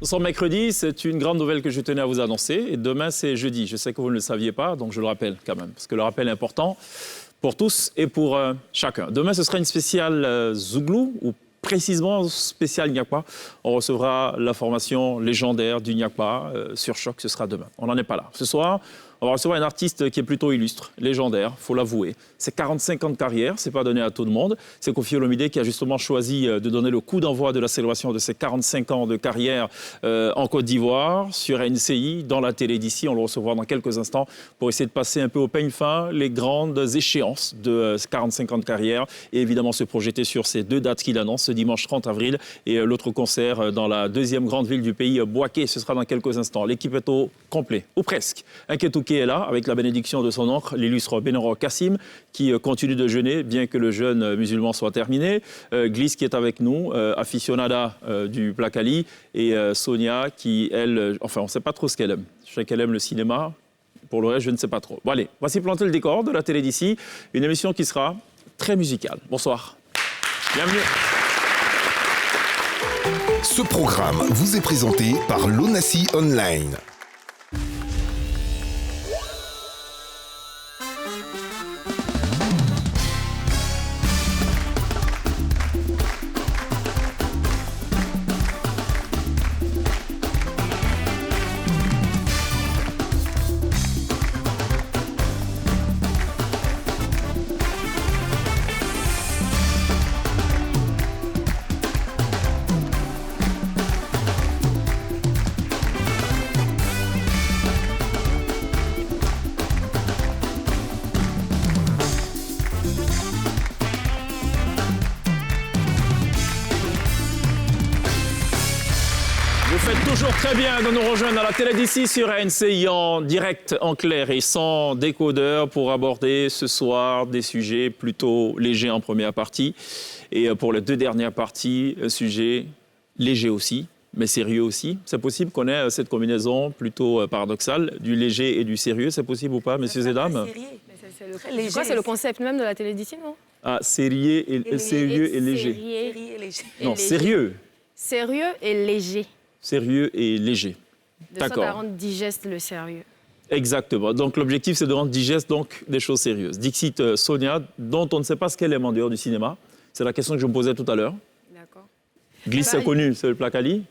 Nous sommes mercredi, c'est une grande nouvelle que je tenais à vous annoncer. Et demain, c'est jeudi. Je sais que vous ne le saviez pas, donc je le rappelle quand même, parce que le rappel est important pour tous et pour chacun. Demain, ce sera une spéciale Zouglou, ou précisément spéciale Niakpa. On recevra la formation légendaire du Niakpa sur Choc, ce sera demain. On n'en est pas là. Ce soir, on va recevoir un artiste qui est plutôt illustre, légendaire, il faut l'avouer. C'est 45 ans de carrière, c'est pas donné à tout le monde. C'est Koffi Olomide qui a justement choisi de donner le coup d'envoi de la célébration de ses 45 ans de carrière en Côte d'Ivoire, sur NCI, dans la télé d'ici. On le recevra dans quelques instants pour essayer de passer un peu au peigne fin les grandes échéances de 45 ans de carrière et évidemment se projeter sur ces deux dates qu'il annonce, ce dimanche 30 avril et l'autre concert dans la deuxième grande ville du pays, Bouaké. Ce sera dans quelques instants. L'équipe est au complet, ou presque. Inketuke est là, avec la bénédiction de son oncle, l'illustre Benoro Kassim, qui continue de jeûner, bien que le jeûne musulman soit terminé. Gliss qui est avec nous, aficionada du Plakali, et Sonia qui, elle, enfin, on ne sait pas trop ce qu'elle aime. Je sais qu'elle aime le cinéma. Pour le reste, je ne sais pas trop. Bon, allez, voici planter le décor de la télé d'ici, une émission qui sera très musicale. Bonsoir. Bienvenue. Ce programme vous est présenté par l'Onassi Online. Très bien de nous rejoindre à la télé d'ici sur NCI en direct, en clair et sans décodeur pour aborder ce soir des sujets plutôt légers en première partie et pour les deux dernières parties, un sujet léger aussi, mais sérieux aussi. C'est possible qu'on ait cette combinaison plutôt paradoxale du léger et du sérieux. C'est possible ou pas, messieurs et dames? C'est le concept même de la télé d'ici, non? Ah, sérieux et léger. Non, sérieux. Sérieux et léger. Sérieux et léger. D'accord. De sorte à rendre digeste le sérieux. Exactement. Donc l'objectif, c'est de rendre digeste donc, des choses sérieuses. Dixit Sonia, dont on ne sait pas ce qu'elle aime en dehors du cinéma. C'est la question que je me posais tout à l'heure. D'accord. Gliss, c'est connu, c'est le Plakali.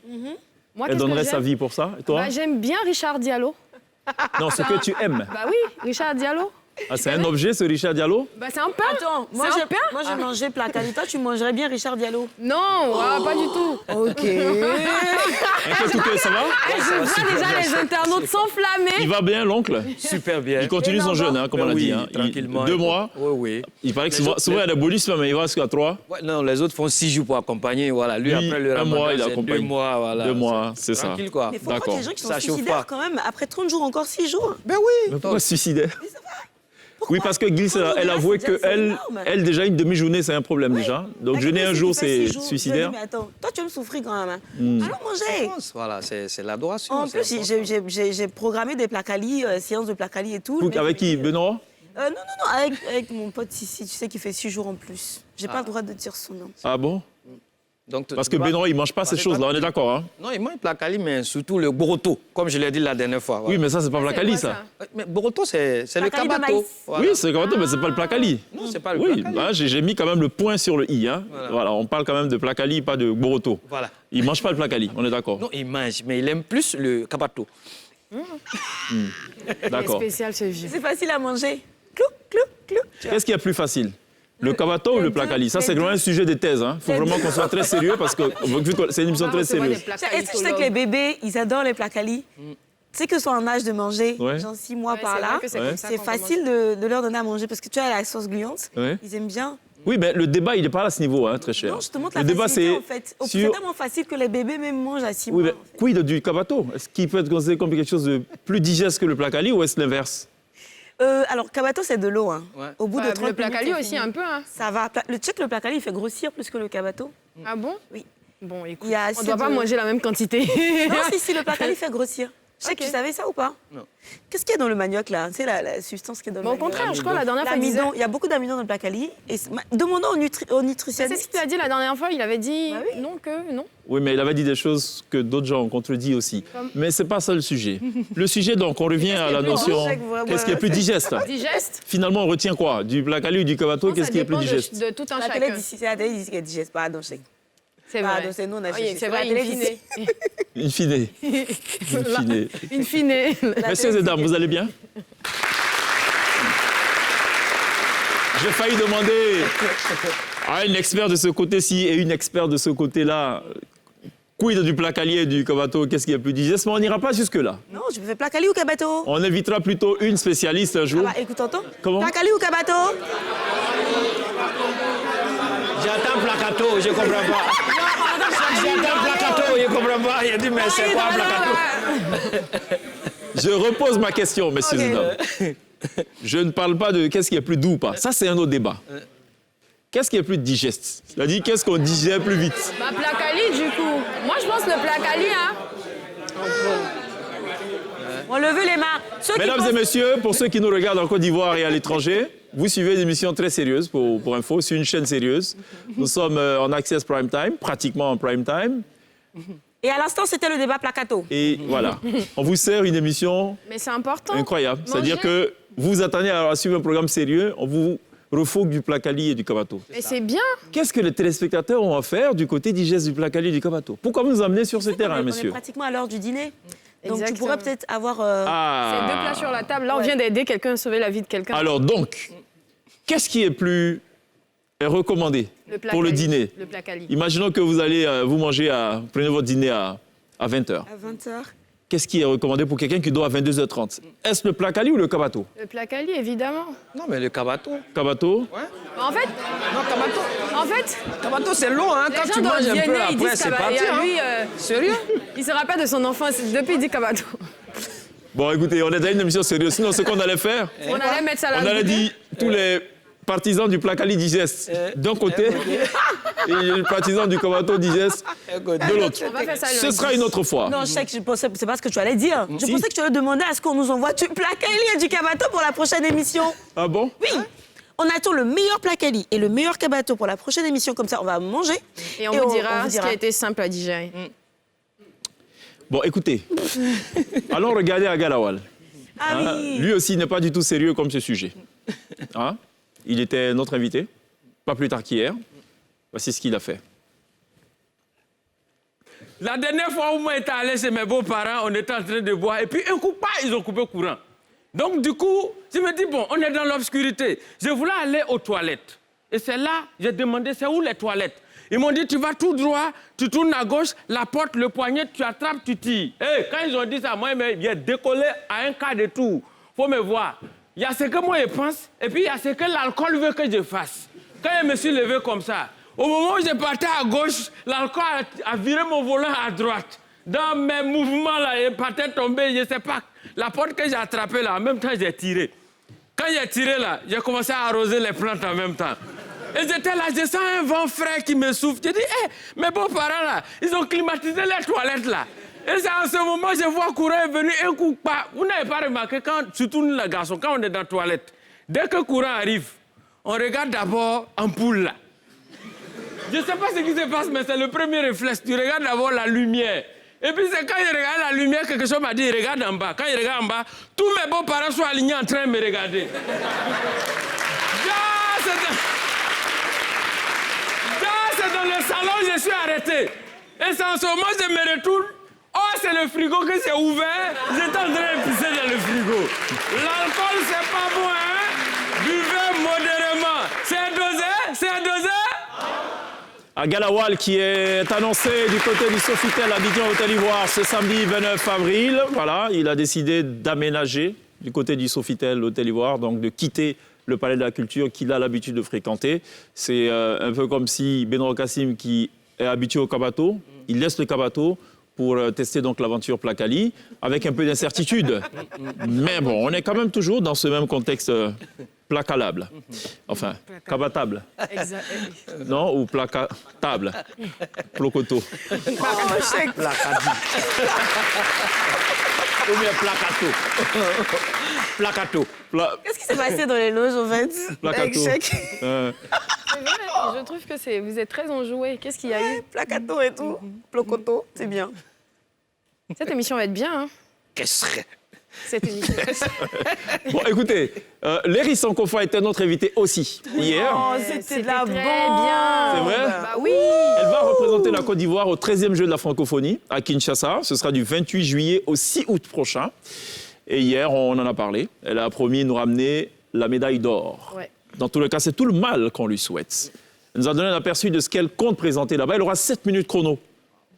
Moi, elle donnerait sa vie pour ça. Et toi? J'aime bien Richard Diallo. Non, ce que tu aimes. Bah oui, Richard Diallo. Ah, c'est un objet, ce Richard Diallo? Bah c'est un pain. Attends, moi j'ai mangé Plakali. Toi, tu mangerais bien Richard Diallo? Non, pas du tout. Ok. Ça va? Je vois déjà les internautes s'enflammer. Il va bien, l'oncle? Super bien. Il continue son jeûne, comme on l'a dit. Tranquillement. 2 mois. Oui. Il paraît que souvent il y a des bonus, mais il va jusqu'à 3. Ouais, non, les autres font 6 jours pour accompagner. Voilà. Lui après le 1 mois, il c'est accompagne. 2 mois. Voilà. 2 mois, c'est ça. Tranquille, quoi. Mais faut croire qu'il y a des gens qui sont suicidaires quand même. Après 30 jours, encore 6 jours. Ben oui. Mais pourquoi se suicider? Pourquoi? Oui, parce que Gliss, elle avouait qu'elle, déjà, une demi-journée, c'est un problème déjà. Donc, jeûner un jour, c'est suicidaire. Mais attends, toi, tu aimes souffrir quand même. Allons manger. Voilà, c'est l'adoration. En plus, j'ai programmé des Plakali, séances de Plakali et tout. Avec qui? Benoît? Non, avec mon pote Sissi, tu sais, qui fait 6 jours en plus. J'ai pas le droit de dire son nom. Ah bon? Donc, parce que Benoît, il ne mange pas ces choses-là, on est d'accord, hein? Non, il mange Plakali, mais surtout le boroto, comme je l'ai dit la dernière fois. Voilà. Oui, mais ça, c'est pas Plakali, ça. Mais boroto, c'est le kabato. Voilà. Oui, c'est le kabato, mais c'est pas le Plakali. Non, c'est pas le Plakali. Oui, bah, j'ai mis quand même le point sur le i. Hein. Voilà, on parle quand même de Plakali, pas de boroto. Voilà. Il ne mange pas le Plakali, on est d'accord. Non, il mange, mais il aime plus le kabato. D'accord. C'est spécial, ce vieux. C'est facile à manger. Clou, clou, clou. Qu'est-ce qui est plus facile? Le kabato ou le Plakali? Ça, c'est vraiment un sujet de thèse. Il faut vraiment qu'on soit très sérieux parce que c'est une émission très sérieuse. Est-ce que tu sais que les bébés, ils adorent les Plakali? Tu sais que soit en âge de manger, genre 6 mois par là, c'est facile de leur donner à manger parce que tu as la sauce gluante, ils aiment bien. Oui, mais le débat, il n'est pas à ce niveau, très cher. Non, je te montre la facilité, en fait. C'est tellement facile que les bébés même mangent à 6 mois. Oui, mais quid du kabato? Est-ce qu'il peut être considéré comme quelque chose de plus digeste que le Plakali ou est-ce l'inverse? Alors, kabato, c'est de l'eau. Au bout de 30 minutes... Le Plakali aussi, un peu. Ça va. Le Plakali, il fait grossir plus que le kabato. Ah bon? Oui. Bon, écoute, on ne doit pas manger la même quantité. Non, si, le Plakali fait grossir. Je sais que tu savais ça ou pas? Non. Qu'est-ce qu'il y a dans le manioc, là? Tu sais, la substance qui est dans le manioc. Au contraire, je crois, la dernière fois, il disait... Il y a beaucoup d'amidon dans le placali. Et demandons au nutritionniste. C'est ce qu'il a dit la dernière fois. Il avait dit Bah oui. non, que non. Oui, mais il avait dit des choses que d'autres gens ont contredit aussi. Mais c'est pas ça le sujet. Le sujet, donc, on revient à la notion... Qu'est-ce qui est plus digeste? Digeste. Finalement, on retient quoi? Du placali ou du cavato? Qu'est-ce qui est plus digeste? De tout un La chacun. télé, c'est la télé qui est digeste, pas donc c'est. C'est vrai. C'est nous, on a Oui, c'est vrai, in fine. In fine. In fine. In fine. Messieurs et dames, vous allez bien? J'ai failli demander à un expert de ce côté-ci et une experte de ce côté-là, quid du placali et du cavato, qu'est-ce qui est plus digeste? Mais on n'ira pas jusque-là. Non, je fais placali ou cabato? On invitera plutôt une spécialiste un jour. Ah bah, écoute, t'entends? Comment? Placali ou cabato? J'entends placato, je comprends pas. J'entends placato, je comprends pas. Il a dit, mais c'est quoi placato? Je repose ma question, messieurs et dames. Je ne parle pas de qu'est-ce qui est plus doux ou pas. Ça, c'est un autre débat. Qu'est-ce qui est plus digeste? C'est-à-dire, qu'est-ce qu'on digère plus vite? Bah, placali, du coup. Moi, je pense le placali, hein. On levez les mains. Mesdames et messieurs, pour ceux qui nous regardent en Côte d'Ivoire et à l'étranger, vous suivez une émission très sérieuse pour info, c'est une chaîne sérieuse. Nous sommes en access prime time, pratiquement en prime time. Et à l'instant, c'était le débat placato. Et voilà, on vous sert une émission Mais c'est important. incroyable. Manger. C'est-à-dire que vous vous attendez à suivre un programme sérieux, on vous refourgue du placali et du cavato. Et c'est bien. Qu'est-ce que les téléspectateurs ont à faire du côté digeste du placali et du cavato? Pourquoi vous nous amenez sur ce terrain, On est monsieur? pratiquement à l'heure du dîner. Donc tu Exactement. pourrais peut-être avoir... C'est deux plats sur la table. Là, on vient d'aider quelqu'un à sauver la vie de quelqu'un. Alors donc, qu'est-ce qui est plus recommandé pour le dîner? Le placali. Imaginons que vous allez vous manger prenez votre dîner à 20h. À 20h. Qu'est-ce qui est recommandé pour quelqu'un qui dort à 22h30? Est-ce le placali ou le cavato? Le placali, évidemment. Non, mais le cavato. Cavato? En fait, Non, cavato. Cavato, C'est long, hein. les Quand gens tu dans manges un Viennet, peu ils après, disent c'est cavato. parti. Et lui, Sérieux? il se rappelle de son enfance. Depuis, il dit cavato. Bon, écoutez, on est dans une émission sérieuse. Sinon, ce qu'on allait faire, On allait mettre ça on là. allait dire tous les partisans du placali digeste d'un côté et les partisans du cavato digeste de l'autre. On va faire ça Ce lundi. sera une autre fois. Non, je sais que je pensais, c'est pas ce que tu allais dire. Je pensais que tu allais demander à ce qu'on nous envoie du placali et du cabato pour la prochaine émission. Ah bon? Oui. On attend le meilleur placali et le meilleur cabato pour la prochaine émission. Comme ça, on va manger. Et on vous dira ce qui a été simple à digérer. Bon, écoutez, allons regarder Agalawal. Ah Hein, oui. lui aussi n'est pas du tout sérieux comme ce sujet. Hein? Il était notre invité, pas plus tard qu'hier. Voici ce qu'il a fait. La dernière fois où moi j'étais allé chez mes beaux-parents, on était en train de boire et puis un coup, ils ont coupé le courant. Donc du coup, je me dis, bon, on est dans l'obscurité. Je voulais aller aux toilettes. Et c'est là, j'ai demandé, c'est où les toilettes? Ils m'ont dit, tu vas tout droit, tu tournes à gauche, la porte, le poignet, tu attrapes, tu tires. Hey, quand ils ont dit ça, moi, j'ai décollé à un quart de tour. Faut me voir. Il y a ce que moi je pense, et puis il y a ce que l'alcool veut que je fasse. Quand je me suis levé comme ça, au moment où je partais à gauche, l'alcool a viré mon volant à droite. Dans mes mouvements, là, il partait tomber, je ne sais pas. La porte que j'ai attrapée, là, en même temps, j'ai tiré. Quand j'ai tiré, là, j'ai commencé à arroser les plantes en même temps. Et j'étais là, je sens un vent frais qui me souffle. Je dis, hé, mes beaux-parents, là, ils ont climatisé les toilettes, là. Et c'est en ce moment, je vois courant est venu, un coup, pas. Vous n'avez pas remarqué, quand, surtout nous, les garçons, quand on est dans la toilette, dès que courant arrive, on regarde d'abord ampoule, là. Je ne sais pas ce qui se passe, mais c'est le premier réflexe. Tu regardes d'abord la lumière. Et puis c'est quand il regarde la lumière, quelque chose m'a dit, il regarde en bas. Quand il regarde en bas, tous mes beaux-parents sont alignés en train de me regarder. C'est dans le salon, je suis arrêté. Et c'est en ce moment, je me retourne. Oh, c'est le frigo que j'ai ouvert. J'étais en train de pisser dans le frigo. L'alcool, c'est pas bon, hein? Buvez modérément. C'est un dosé? C'est un dosé? Agalawal qui est annoncé du côté du Sofitel Abidjan Hôtel Ivoire ce samedi 29 avril. Voilà, il a décidé d'aménager du côté du Sofitel Hôtel Ivoire, donc de quitter le Palais de la Culture qu'il a l'habitude de fréquenter. C'est un peu comme si Benoît Kassim, qui est habitué au Kabato, il laisse le Kabato pour tester donc l'aventure Placali, avec un peu d'incertitude. Mais bon, on est quand même toujours dans ce même contexte placalable. Enfin, cabatable. Non, ou placatable. Plocoto. Placadi. Ou bien placato. Placato. Qu'est-ce qui s'est passé dans les loges, au fait? Placato. C'est vrai, je trouve que vous êtes très enjoué. Qu'est-ce qu'il y a eu? Placato et tout. Plocoto, c'est bien. Cette émission va être bien, hein? Qu'est-ce que... Cette émission. Bon, écoutez, Léry Sankofa était notre invitée aussi hier. Oh, c'était de la très bombe. bien. C'est vrai? Bah oui. Elle va représenter la Côte d'Ivoire au 13e Jeu de la francophonie à Kinshasa. Ce sera du 28 juillet au 6 août prochain. Et hier, on en a parlé. Elle a promis de nous ramener la médaille d'or. Ouais. Dans tous les cas, c'est tout le mal qu'on lui souhaite. Elle nous a donné un aperçu de ce qu'elle compte présenter là-bas. Elle aura 7 minutes chrono.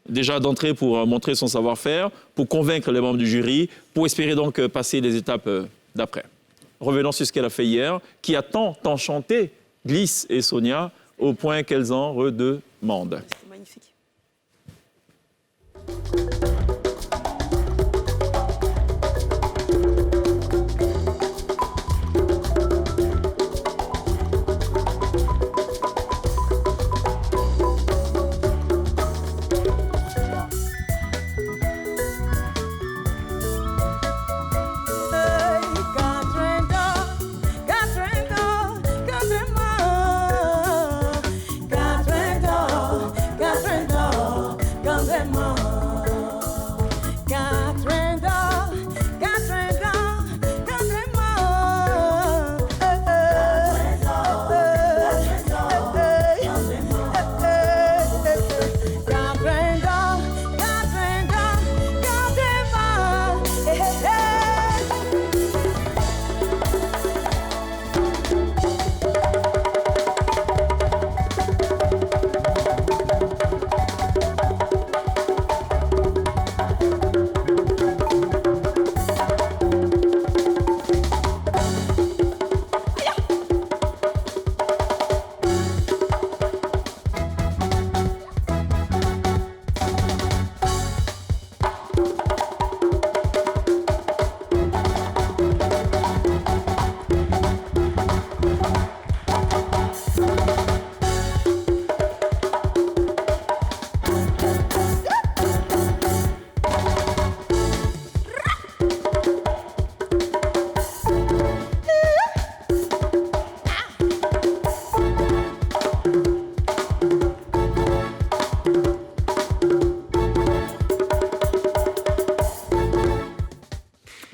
Déjà d'entrée pour montrer son savoir-faire, pour convaincre les membres du jury, pour espérer donc passer les étapes d'après. Revenons sur ce qu'elle a fait hier, qui a tant enchanté Glisse et Sonia, au point qu'elles en redemandent. C'est magnifique.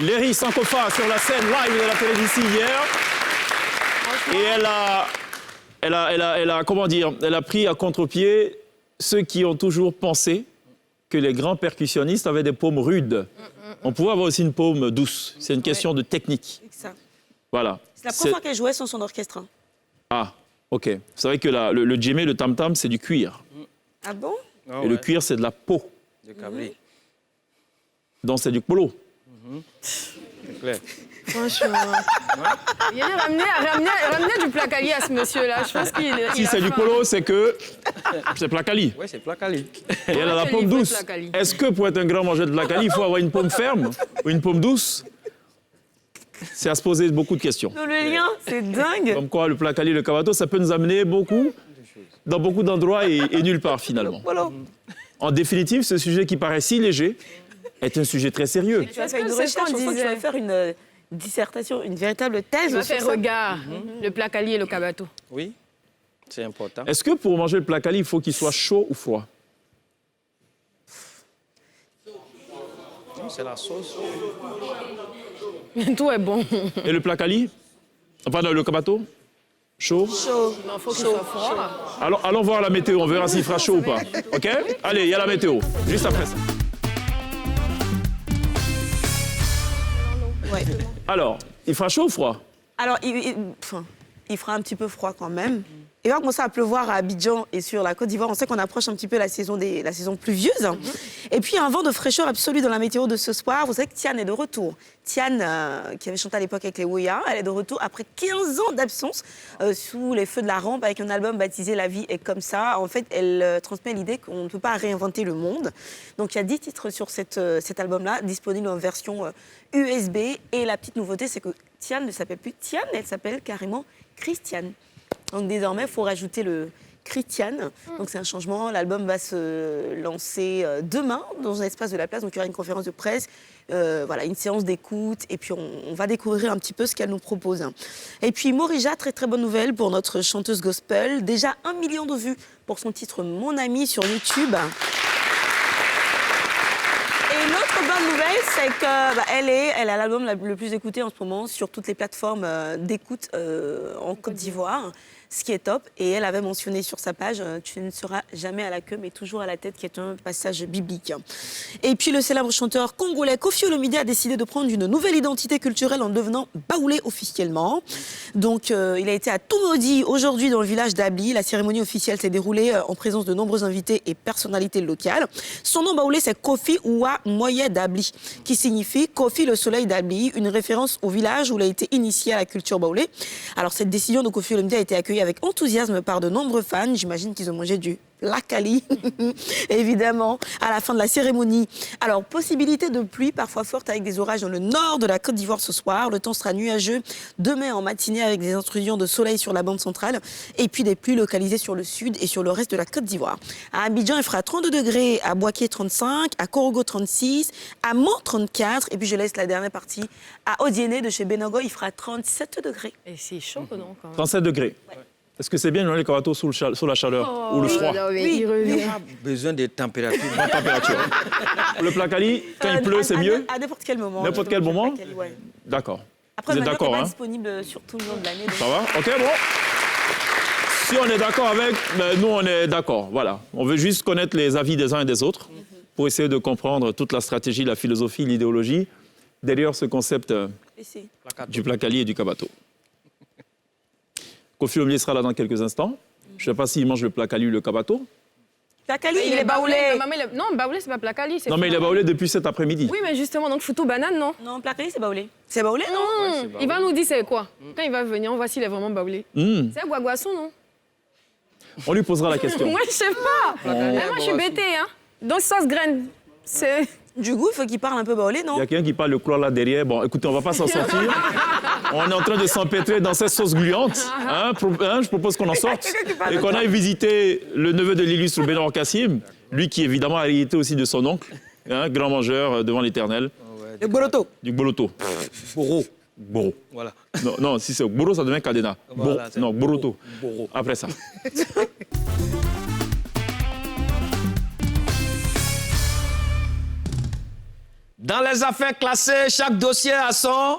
Léry Sankofa sur la scène live de la télévision hier. Et elle a, comment dire, elle a pris à contre-pied ceux qui ont toujours pensé que les grands percussionnistes avaient des paumes rudes. On pouvait avoir aussi une paume douce. C'est une question de technique. Ça. Voilà. C'est la première fois qu'elle jouait sans son orchestre. Ah, ok. C'est vrai que le djemé, le tam-tam, c'est du cuir. Ah bon? Et le cuir, c'est de la peau. De cabri. Donc, c'est du polo. C'est clair. Franchement. Il y a ramener du Placali à ce monsieur-là. Je pense qu'il Si c'est du polo, c'est que c'est Placali. Oui, c'est Placali. Et elle a la paume douce. Est-ce que pour être un grand mangeur de Placali, il faut avoir une paume ferme ou une paume douce? C'est à se poser beaucoup de questions. Le lien, c'est dingue. Comme quoi, le Placali, le Kabato, ça peut nous amener beaucoup, dans beaucoup d'endroits et nulle part finalement. Voilà. En définitive, ce sujet qui paraît si léger est un sujet très sérieux. Tu vas faire une recherche, tu vas faire une dissertation, une véritable thèse. Tu vas faire regard, le Placali et le Kabato. Oui, c'est important. Est-ce que pour manger le Placali, il faut qu'il soit chaud ou froid? Non, c'est la sauce. Tout est bon. Et le Placali? Pardon, le Kabato? Chaud? Chaud. Non, il faut qu'il soit froid. Allons voir la météo, on verra s'il fera chaud ou pas. OK? Allez, il y a la météo, juste après ça. Ouais. Alors, il fera chaud ou froid? Alors, il fera un petit peu froid quand même. il va commencer à pleuvoir à Abidjan et sur la Côte d'Ivoire. On sait qu'on approche un petit peu la saison pluvieuse. Et puis, un vent de fraîcheur absolu dans la météo de ce soir. Vous savez que Tian est de retour. Tian, qui avait chanté à l'époque avec les Ouya, elle est de retour après 15 ans d'absence sous les feux de la rampe avec un album baptisé La vie est comme ça. En fait, elle transmet l'idée qu'on ne peut pas réinventer le monde. Donc, il y a 10 titres sur cet album-là, disponible en version USB. Et la petite nouveauté, c'est que Tian ne s'appelle plus Tian, elle s'appelle carrément Christiane. Donc désormais, il faut rajouter le Christiane. Donc c'est un changement. L'album va se lancer demain dans un espace de la place. Donc il y aura une conférence de presse, une séance d'écoute. Et puis on va découvrir un petit peu ce qu'elle nous propose. Et puis Morija, très très bonne nouvelle pour notre chanteuse gospel. Déjà 1 million de vues pour son titre Mon Ami sur YouTube. Et l'autre bonne nouvelle, c'est qu'elle a l'album le plus écouté en ce moment sur toutes les plateformes d'écoute en Côte d'Ivoire, ce qui est top. Et elle avait mentionné sur sa page « Tu ne seras jamais à la queue, mais toujours à la tête », qui est un passage biblique. Et puis le célèbre chanteur congolais Koffi Olomide a décidé de prendre une nouvelle identité culturelle en devenant baoulé officiellement. Donc il a été à Toumaudi aujourd'hui dans le village d'Abli. La cérémonie officielle s'est déroulée en présence de nombreux invités et personnalités locales. Son nom baoulé, c'est Kofi Ouwa Moye d'Abli, qui signifie Kofi le soleil d'Abli, une référence au village où il a été initié à la culture baoulé. Alors cette décision de Koffi Olomide a été accueillie avec enthousiasme par de nombreux fans. J'imagine qu'ils ont mangé du plakali, évidemment, à la fin de la cérémonie. Alors, possibilité de pluie parfois forte avec des orages dans le nord de la Côte d'Ivoire ce soir. Le temps sera nuageux demain en matinée avec des intrusions de soleil sur la bande centrale et puis des pluies localisées sur le sud et sur le reste de la Côte d'Ivoire. À Abidjan, il fera 32 degrés, à Boaké 35, à Korogo 36, à Mans 34 et puis je laisse la dernière partie à Odiéné de chez Benogo, il fera 37 degrés. Et c'est chaud, non, quand même. 37 degrés. Ouais. Est-ce que c'est bien de les Karato sous la chaleur ou le froid? Oui, il a besoin de température. Le plakali, quand il pleut, c'est mieux? À n'importe quel moment. N'importe quel moment? Ouais. D'accord. Après, vous êtes d'accord, hein? Disponible sur tout le long de l'année. Donc... Ça va? OK, bon. Si on est d'accord avec, nous, on est d'accord. Voilà. On veut juste connaître les avis des uns et des autres pour essayer de comprendre toute la stratégie, la philosophie, l'idéologie derrière ce concept du plakali et du kabato. Koffi Olomide sera là dans quelques instants. Je ne sais pas s'il mange le plakali ou le kabato. Plakali, il est baoulé. Non, baoulé, c'est pas plakali. Non, mais il est baoulé depuis cet après-midi. Oui, mais justement, donc foutou banane, non? Non, plakali, c'est baoulé. C'est baoulé, non? Ouais, baoulé. Il va nous dire c'est quoi. Quand il va venir, on voit s'il est vraiment baoulé. C'est un guaguasson, non? On lui posera la question. Moi, je sais pas. Moi, je suis bêtée, hein. Donc, sauce graine, c'est... Du coup, il faut qu'il parle un peu baoulé, non? Il y a quelqu'un qui parle le cloire là derrière. Bon, écoutez, on ne va pas s'en sortir. On est en train de s'empêtrer dans cette sauce gluante. Je propose qu'on en sorte. Et qu'on aille visiter le neveu de l'illustre Bénor Kassim, lui qui, évidemment, a hérité aussi de son oncle, grand mangeur devant l'Éternel. Le boroto. Du boroto. Boro. Voilà. Non, si c'est boro, ça devient cadena. Voilà, non, boroto. Après ça. Dans les affaires classées, chaque dossier a son...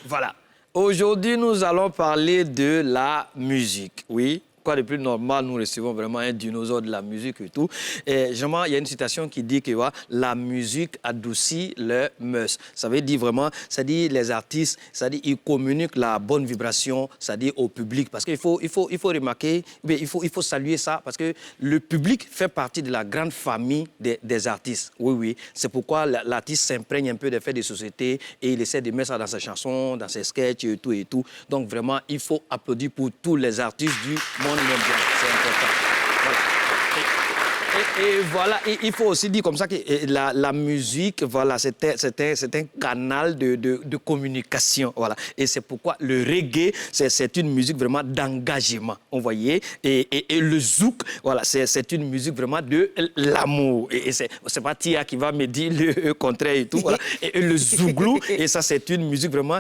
Voilà. Aujourd'hui, nous allons parler de la musique. Oui. Quoi de plus normal, nous recevons vraiment un dinosaure de la musique et tout. Et généralement, il y a une citation qui dit que la musique adoucit le mœurs. Ça veut dire vraiment, ça dit les artistes, ça dit ils communiquent la bonne vibration, ça dit au public. Parce qu'il faut remarquer, il faut saluer ça, parce que le public fait partie de la grande famille des artistes. Oui, oui. C'est pourquoi l'artiste s'imprègne un peu des faits de société et il essaie de mettre ça dans ses chansons, dans ses sketchs et tout et tout. Donc vraiment, il faut applaudir pour tous les artistes du monde mondial. C'est important. Voilà. Et il faut aussi dire comme ça que la musique, voilà, c'est un canal de communication. Voilà. Et c'est pourquoi le reggae, c'est une musique vraiment d'engagement. Vous voyez? Et le zouk, voilà, c'est une musique vraiment de l'amour. Et c'est pas Tia qui va me dire le contraire et tout. Voilà. Et le zouglou, et ça, c'est une musique vraiment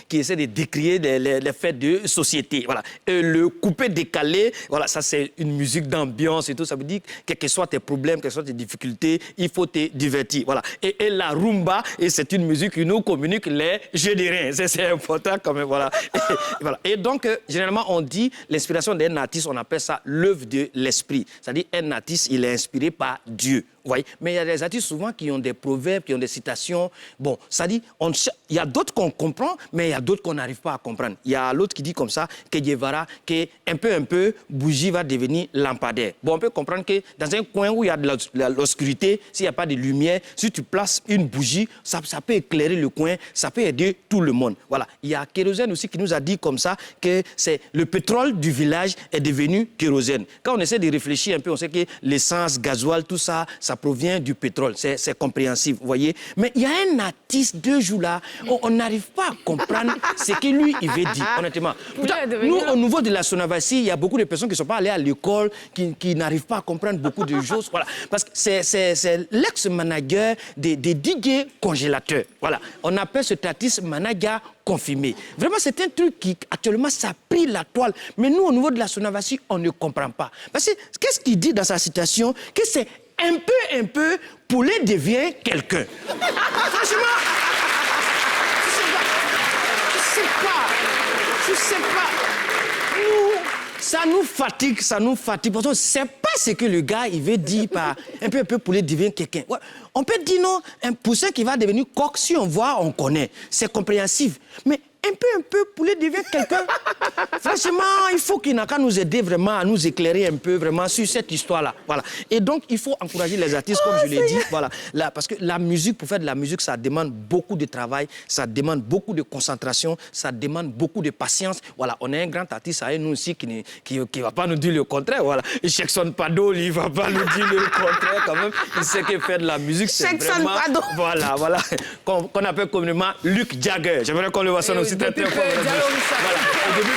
qui essaie de décrier les faits de société. Voilà. Et le coupé décalé, voilà, ça, c'est une musique d'ambiance et tout. Ça veut dire quel que soit tes problèmes, quelles soient tes difficultés, il faut te divertir. Voilà. Et la rumba, c'est une musique qui nous communique les jeux de reins. C'est important quand même. Voilà. Voilà. Et donc, généralement, on dit l'inspiration d'un artiste, on appelle ça l'œuvre de l'esprit. C'est-à-dire un artiste, il est inspiré par Dieu. Vous voyez? Mais il y a des artistes souvent qui ont des proverbes, qui ont des citations. Bon, ça dit, il y a d'autres qu'on comprend, mais il y a d'autres qu'on n'arrive pas à comprendre. Il y a l'autre qui dit comme ça, que Guevara, que un peu, bougie va devenir lampadaire. Bon, on peut comprendre que dans un coin où il y a de l'obscurité, s'il n'y a pas de lumière, si tu places une bougie, ça peut éclairer le coin, ça peut aider tout le monde. Voilà. Il y a Kérosène aussi qui nous a dit comme ça que c'est le pétrole du village est devenu kérosène. Quand on essaie de réfléchir un peu, on sait que l'essence, gasoil, tout ça, ça provient du pétrole. C'est compréhensif, vous voyez. Mais il y a un artiste, 2 jours là, on n'arrive pas à comprendre ce que lui, il veut dire, honnêtement. Pourtant, nous, au niveau de la Sonavassi, il y a beaucoup de personnes qui ne sont pas allées à l'école, qui n'arrivent pas à comprendre beaucoup de choses. Voilà. Parce que c'est l'ex-manager des DJ congélateurs. Voilà. On appelle ce artiste manager confirmé. Vraiment, c'est un truc qui, actuellement, ça a pris la toile. Mais nous, au niveau de la Sonavassi, on ne comprend pas. Parce que, qu'est-ce qu'il dit dans sa citation? Que c'est un peu, poulet devient quelqu'un. Franchement, je sais pas. Nous, ça nous fatigue. Parce qu'on ne sait pas ce que le gars, il veut dire par un peu, poulet devient quelqu'un. Ouais. On peut dire non, un poussin qui va devenir coq, si on voit, on connaît. C'est compréhensif. Mais un peu, poulet devient quelqu'un. Franchement, il faut qu'il n'a qu'à nous aider vraiment, à nous éclairer un peu vraiment sur cette histoire-là. Voilà. Et donc, il faut encourager les artistes, comme je l'ai dit. Voilà. Là, parce que la musique, pour faire de la musique, ça demande beaucoup de travail, ça demande beaucoup de concentration, ça demande beaucoup de patience. Voilà. On a un grand artiste à nous aussi qui ne va pas nous dire le contraire. Voilà. Et Jackson Pado, il ne va pas nous dire le contraire quand même. Il sait que faire de la musique, c'est vraiment... Pado. Voilà. Qu'on appelle communément Luc Jagger. J'aimerais qu'on le voit ça aussi. Très fort. Voilà. Au début,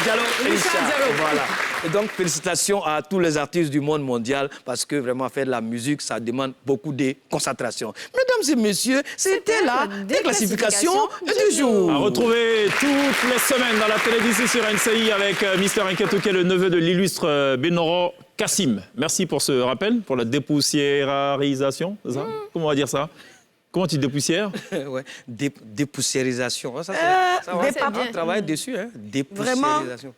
Diallo Richard. Voilà. Et donc, félicitations à tous les artistes du monde mondial parce que vraiment faire de la musique, ça demande beaucoup de concentration. Mesdames et messieurs, c'était la déclassification du jour. À retrouver toutes les semaines dans la télévision sur NCI avec Mister Nketouké, le neveu de l'illustre Benoro Kassim. Merci pour ce rappel, pour la dépoussiérarisation, c'est ça? Comment on va dire ça? Comment tu dépoussières? Ouais, dépoussiérisation. Ça, on travaille dessus. Hein. Dépoussiérisation.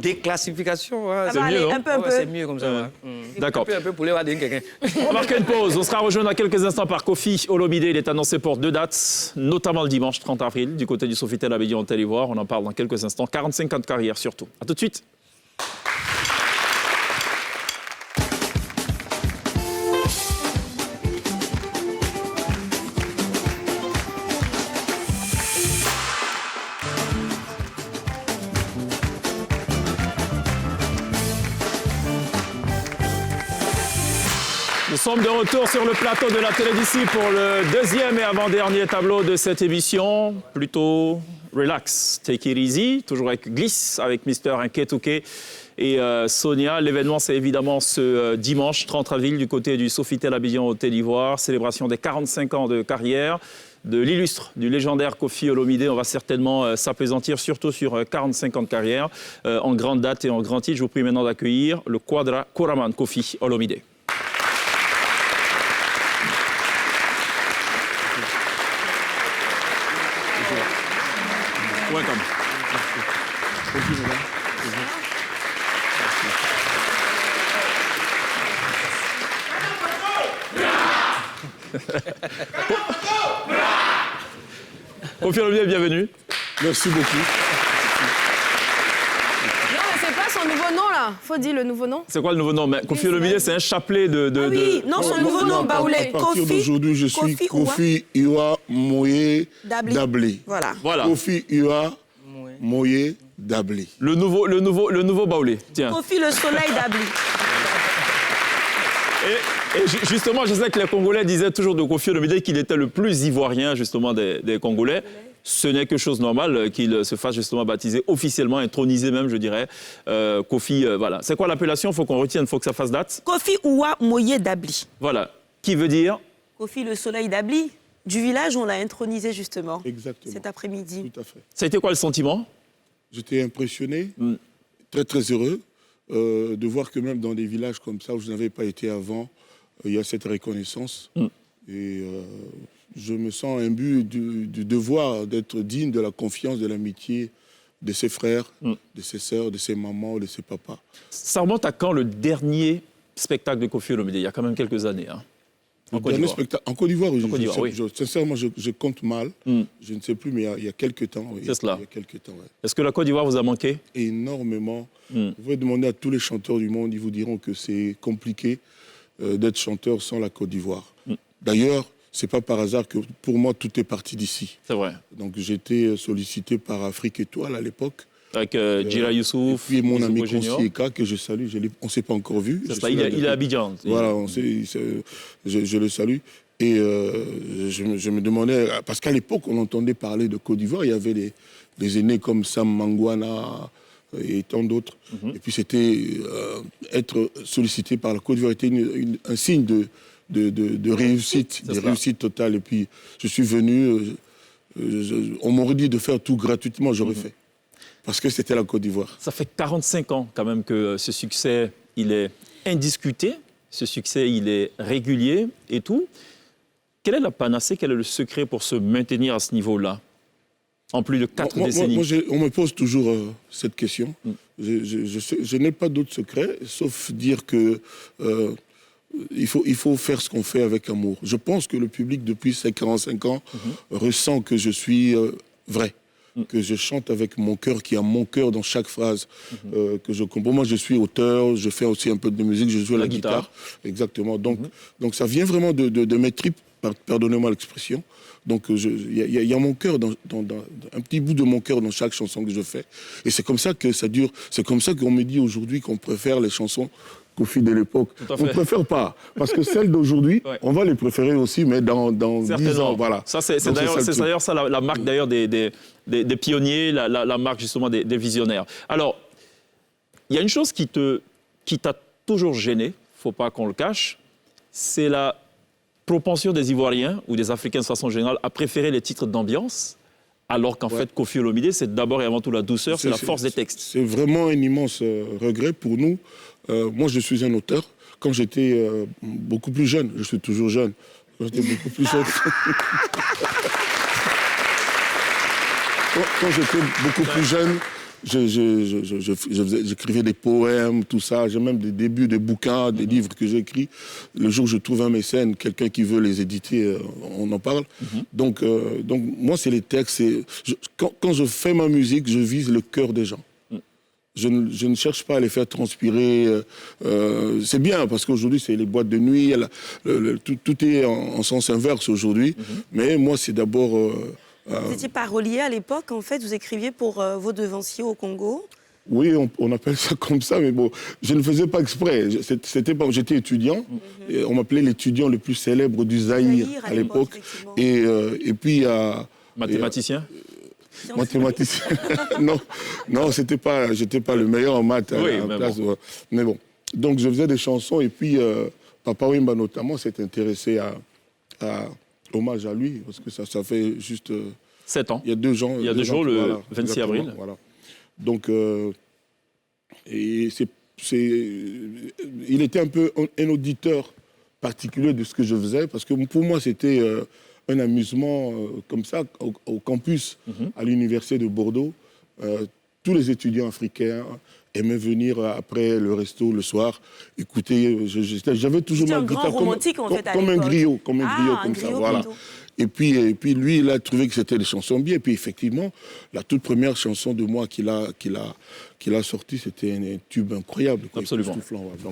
Déclassification. Ouais. C'est mieux, non? C'est mieux comme ça. Ouais. D'accord. Un peu poulet, va dire quelqu'un. On va marquer une pause. On sera rejoint dans quelques instants par Kofi Olomide. Il est annoncé pour 2 dates, notamment le dimanche 30 avril, du côté du Sofitel Abidjan en Télévoire. On en parle dans quelques instants. 45 ans de carrière surtout. À tout de suite. Nous sommes de retour sur le plateau de la Télévisie pour le 2e et avant-dernier tableau de cette émission. Plutôt relax, take it easy, toujours avec Glisse, avec Mister Nketouké et Sonia. L'événement, c'est évidemment ce dimanche 30 avril du côté du Sofitel Abidjan au Côte d'Ivoire. Célébration des 45 ans de carrière de l'illustre, du légendaire Kofi Olomide. On va certainement s'apaisantir, surtout sur 45 ans de carrière, en grande date et en grand titre. Je vous prie maintenant d'accueillir le Quadra Koraman Kofi Olomide. Welcome. Kofi Olomide, bienvenue. Merci beaucoup. Non, mais c'est pas son nouveau nom, là. Faut dire le nouveau nom. C'est quoi le nouveau nom? Kofi Olomide, c'est un chapelet de... Oui, non, son nouveau nom, Baoulé. À partir d'aujourd'hui, je suis Kofi Iwa Moye Dablé. Voilà. Kofi Iwa Moye Dablé. Le nouveau Baoulé, tiens. Kofi le soleil d'Abli. Et justement, je sais que les Congolais disaient toujours de Kofi Olomide qu'il était le plus ivoirien, justement, des Congolais. Ce n'est que chose normale qu'il se fasse justement baptiser officiellement, intronisé même, je dirais. Kofi, voilà. C'est quoi l'appellation? Il faut qu'on retienne, il faut que ça fasse date. Kofi Iwa Moye Dabli. Voilà. Qui veut dire? Kofi le soleil d'Abli. Du village, on l'a intronisé justement. Exactement. Cet après-midi. Tout à fait. Ça a été quoi le sentiment? J'étais impressionné, très très heureux de voir que même dans des villages comme ça où je n'avais pas été avant, il y a cette reconnaissance. Et je me sens imbu du devoir d'être digne de la confiance, de l'amitié de ses frères, de ses sœurs, de ses mamans, de ses papas. Ça remonte à quand le dernier spectacle de Koffi Olomide, il y a quand même quelques années. Hein. En Côte d'Ivoire, oui. Sincèrement, je compte mal. Je ne sais plus, mais il y a quelques temps. Oui. C'est cela. Il y a quelques temps, ouais. Est-ce que la Côte d'Ivoire vous a manqué? Énormément. Vous pouvez demander à tous les chanteurs du monde, ils vous diront que c'est compliqué d'être chanteur sans la Côte d'Ivoire. D'ailleurs, c'est pas par hasard que pour moi, tout est parti d'ici. C'est vrai. Donc j'ai été sollicité par Afrique Étoile à l'époque. Avec Djila Youssouf. Et puis mon ami Konsieka, que je salue, on ne s'est pas encore vu. Il est à Abidjan. Voilà, je le salue. Et je me demandais, parce qu'à l'époque, on entendait parler de Côte d'Ivoire, il y avait des aînés comme Sam Mangwana et tant d'autres. Et puis c'était être sollicité par la Côte d'Ivoire était un signe de réussite, réussite totale. Et puis je suis venu, on m'aurait dit de faire tout gratuitement, j'aurais fait. Parce que c'était la Côte d'Ivoire. Ça fait 45 ans quand même que ce succès, il est indiscuté, ce succès, il est régulier et tout. Quelle est la panacée, quel est le secret pour se maintenir à ce niveau-là, en plus de 4 décennies? On me pose toujours cette question. Je n'ai pas d'autre secret, sauf dire que il faut faire ce qu'on fait avec amour. Je pense que le public, depuis ces 45 ans, ressent que je suis vrai. Que je chante avec mon cœur, qui a mon cœur dans chaque phrase que je comprends. Moi, je suis auteur, je fais aussi un peu de musique, je joue la guitare. Exactement. Donc ça vient vraiment de mes tripes, pardonnez-moi l'expression. Donc, il y a mon cœur, un petit bout de mon cœur dans chaque chanson que je fais. Et c'est comme ça que ça dure. C'est comme ça qu'on me dit aujourd'hui qu'on préfère les chansons Koffi de l'époque. On ne préfère pas, parce que celles d'aujourd'hui, on va les préférer aussi, mais dans 10 ans, voilà. Ça, c'est d'ailleurs ça la marque d'ailleurs des pionniers, la marque justement des visionnaires. Alors, il y a une chose qui t'a toujours gêné, il ne faut pas qu'on le cache, c'est la propension des Ivoiriens ou des Africains de façon générale à préférer les titres d'ambiance, alors qu'en fait, Koffi Olomide, c'est d'abord et avant tout la douceur, c'est la force des textes. C'est vraiment un immense regret pour nous. Moi, je suis un auteur. Quand j'étais beaucoup plus jeune, je suis toujours jeune, quand j'étais beaucoup plus jeune... Quand j'étais beaucoup plus jeune, j'écrivais des poèmes, tout ça. J'ai même des débuts de bouquins, des livres que j'écris. Le jour où je trouve un mécène, quelqu'un qui veut les éditer, on en parle. Donc moi, c'est les textes. Quand je fais ma musique, je vise le cœur des gens. Je ne cherche pas à les faire transpirer. C'est bien, parce qu'aujourd'hui, c'est les boîtes de nuit. Tout est en sens inverse aujourd'hui. Mais moi, c'est d'abord... Vous étiez parolier à l'époque, en fait, vous écriviez pour vos devanciers au Congo? Oui, on appelle ça comme ça, mais bon, je ne faisais pas exprès. J'étais étudiant, et on m'appelait l'étudiant le plus célèbre du Zaïre à l'époque. Et puis... Mathématicien? Mathématicien. Non, j'étais pas le meilleur en maths. Mais bon, donc je faisais des chansons, et puis Papa Wemba notamment s'est intéressé à hommage à lui, parce que ça fait juste... 7 ans. Il y a 2 jours. Il y a 2 jours, le 26 avril. Voilà. Donc, il était un peu un auditeur particulier de ce que je faisais, parce que pour moi, c'était un amusement comme ça, au campus, à l'université de Bordeaux. Tous les étudiants africains aimaient venir après le resto le soir, écouter. J'avais toujours ma guitare comme un griot, comme ça. Voilà. Et puis lui, il a trouvé que c'était des chansons bien. Et puis effectivement, la toute première chanson de moi qu'il a sortie, c'était un tube incroyable. Absolument.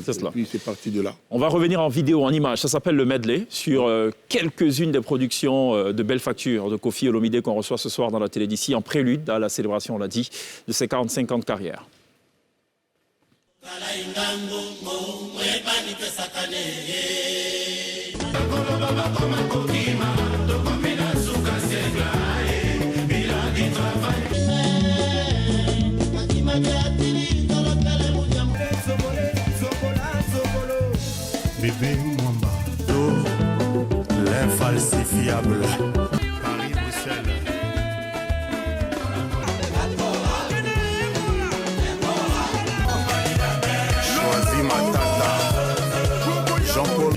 C'est cela. Et puis c'est parti de là. On va revenir en vidéo, en image. Ça s'appelle le medley, sur quelques-unes des productions de belle facture de Koffi Olomide qu'on reçoit ce soir dans la télé d'ici, en prélude à la célébration, on l'a dit, de ses 45 ans de carrière. Bébé Mwamba, l'infalsifiable. Paris-Bruxelles. Choisis Matata. Jean-Paul.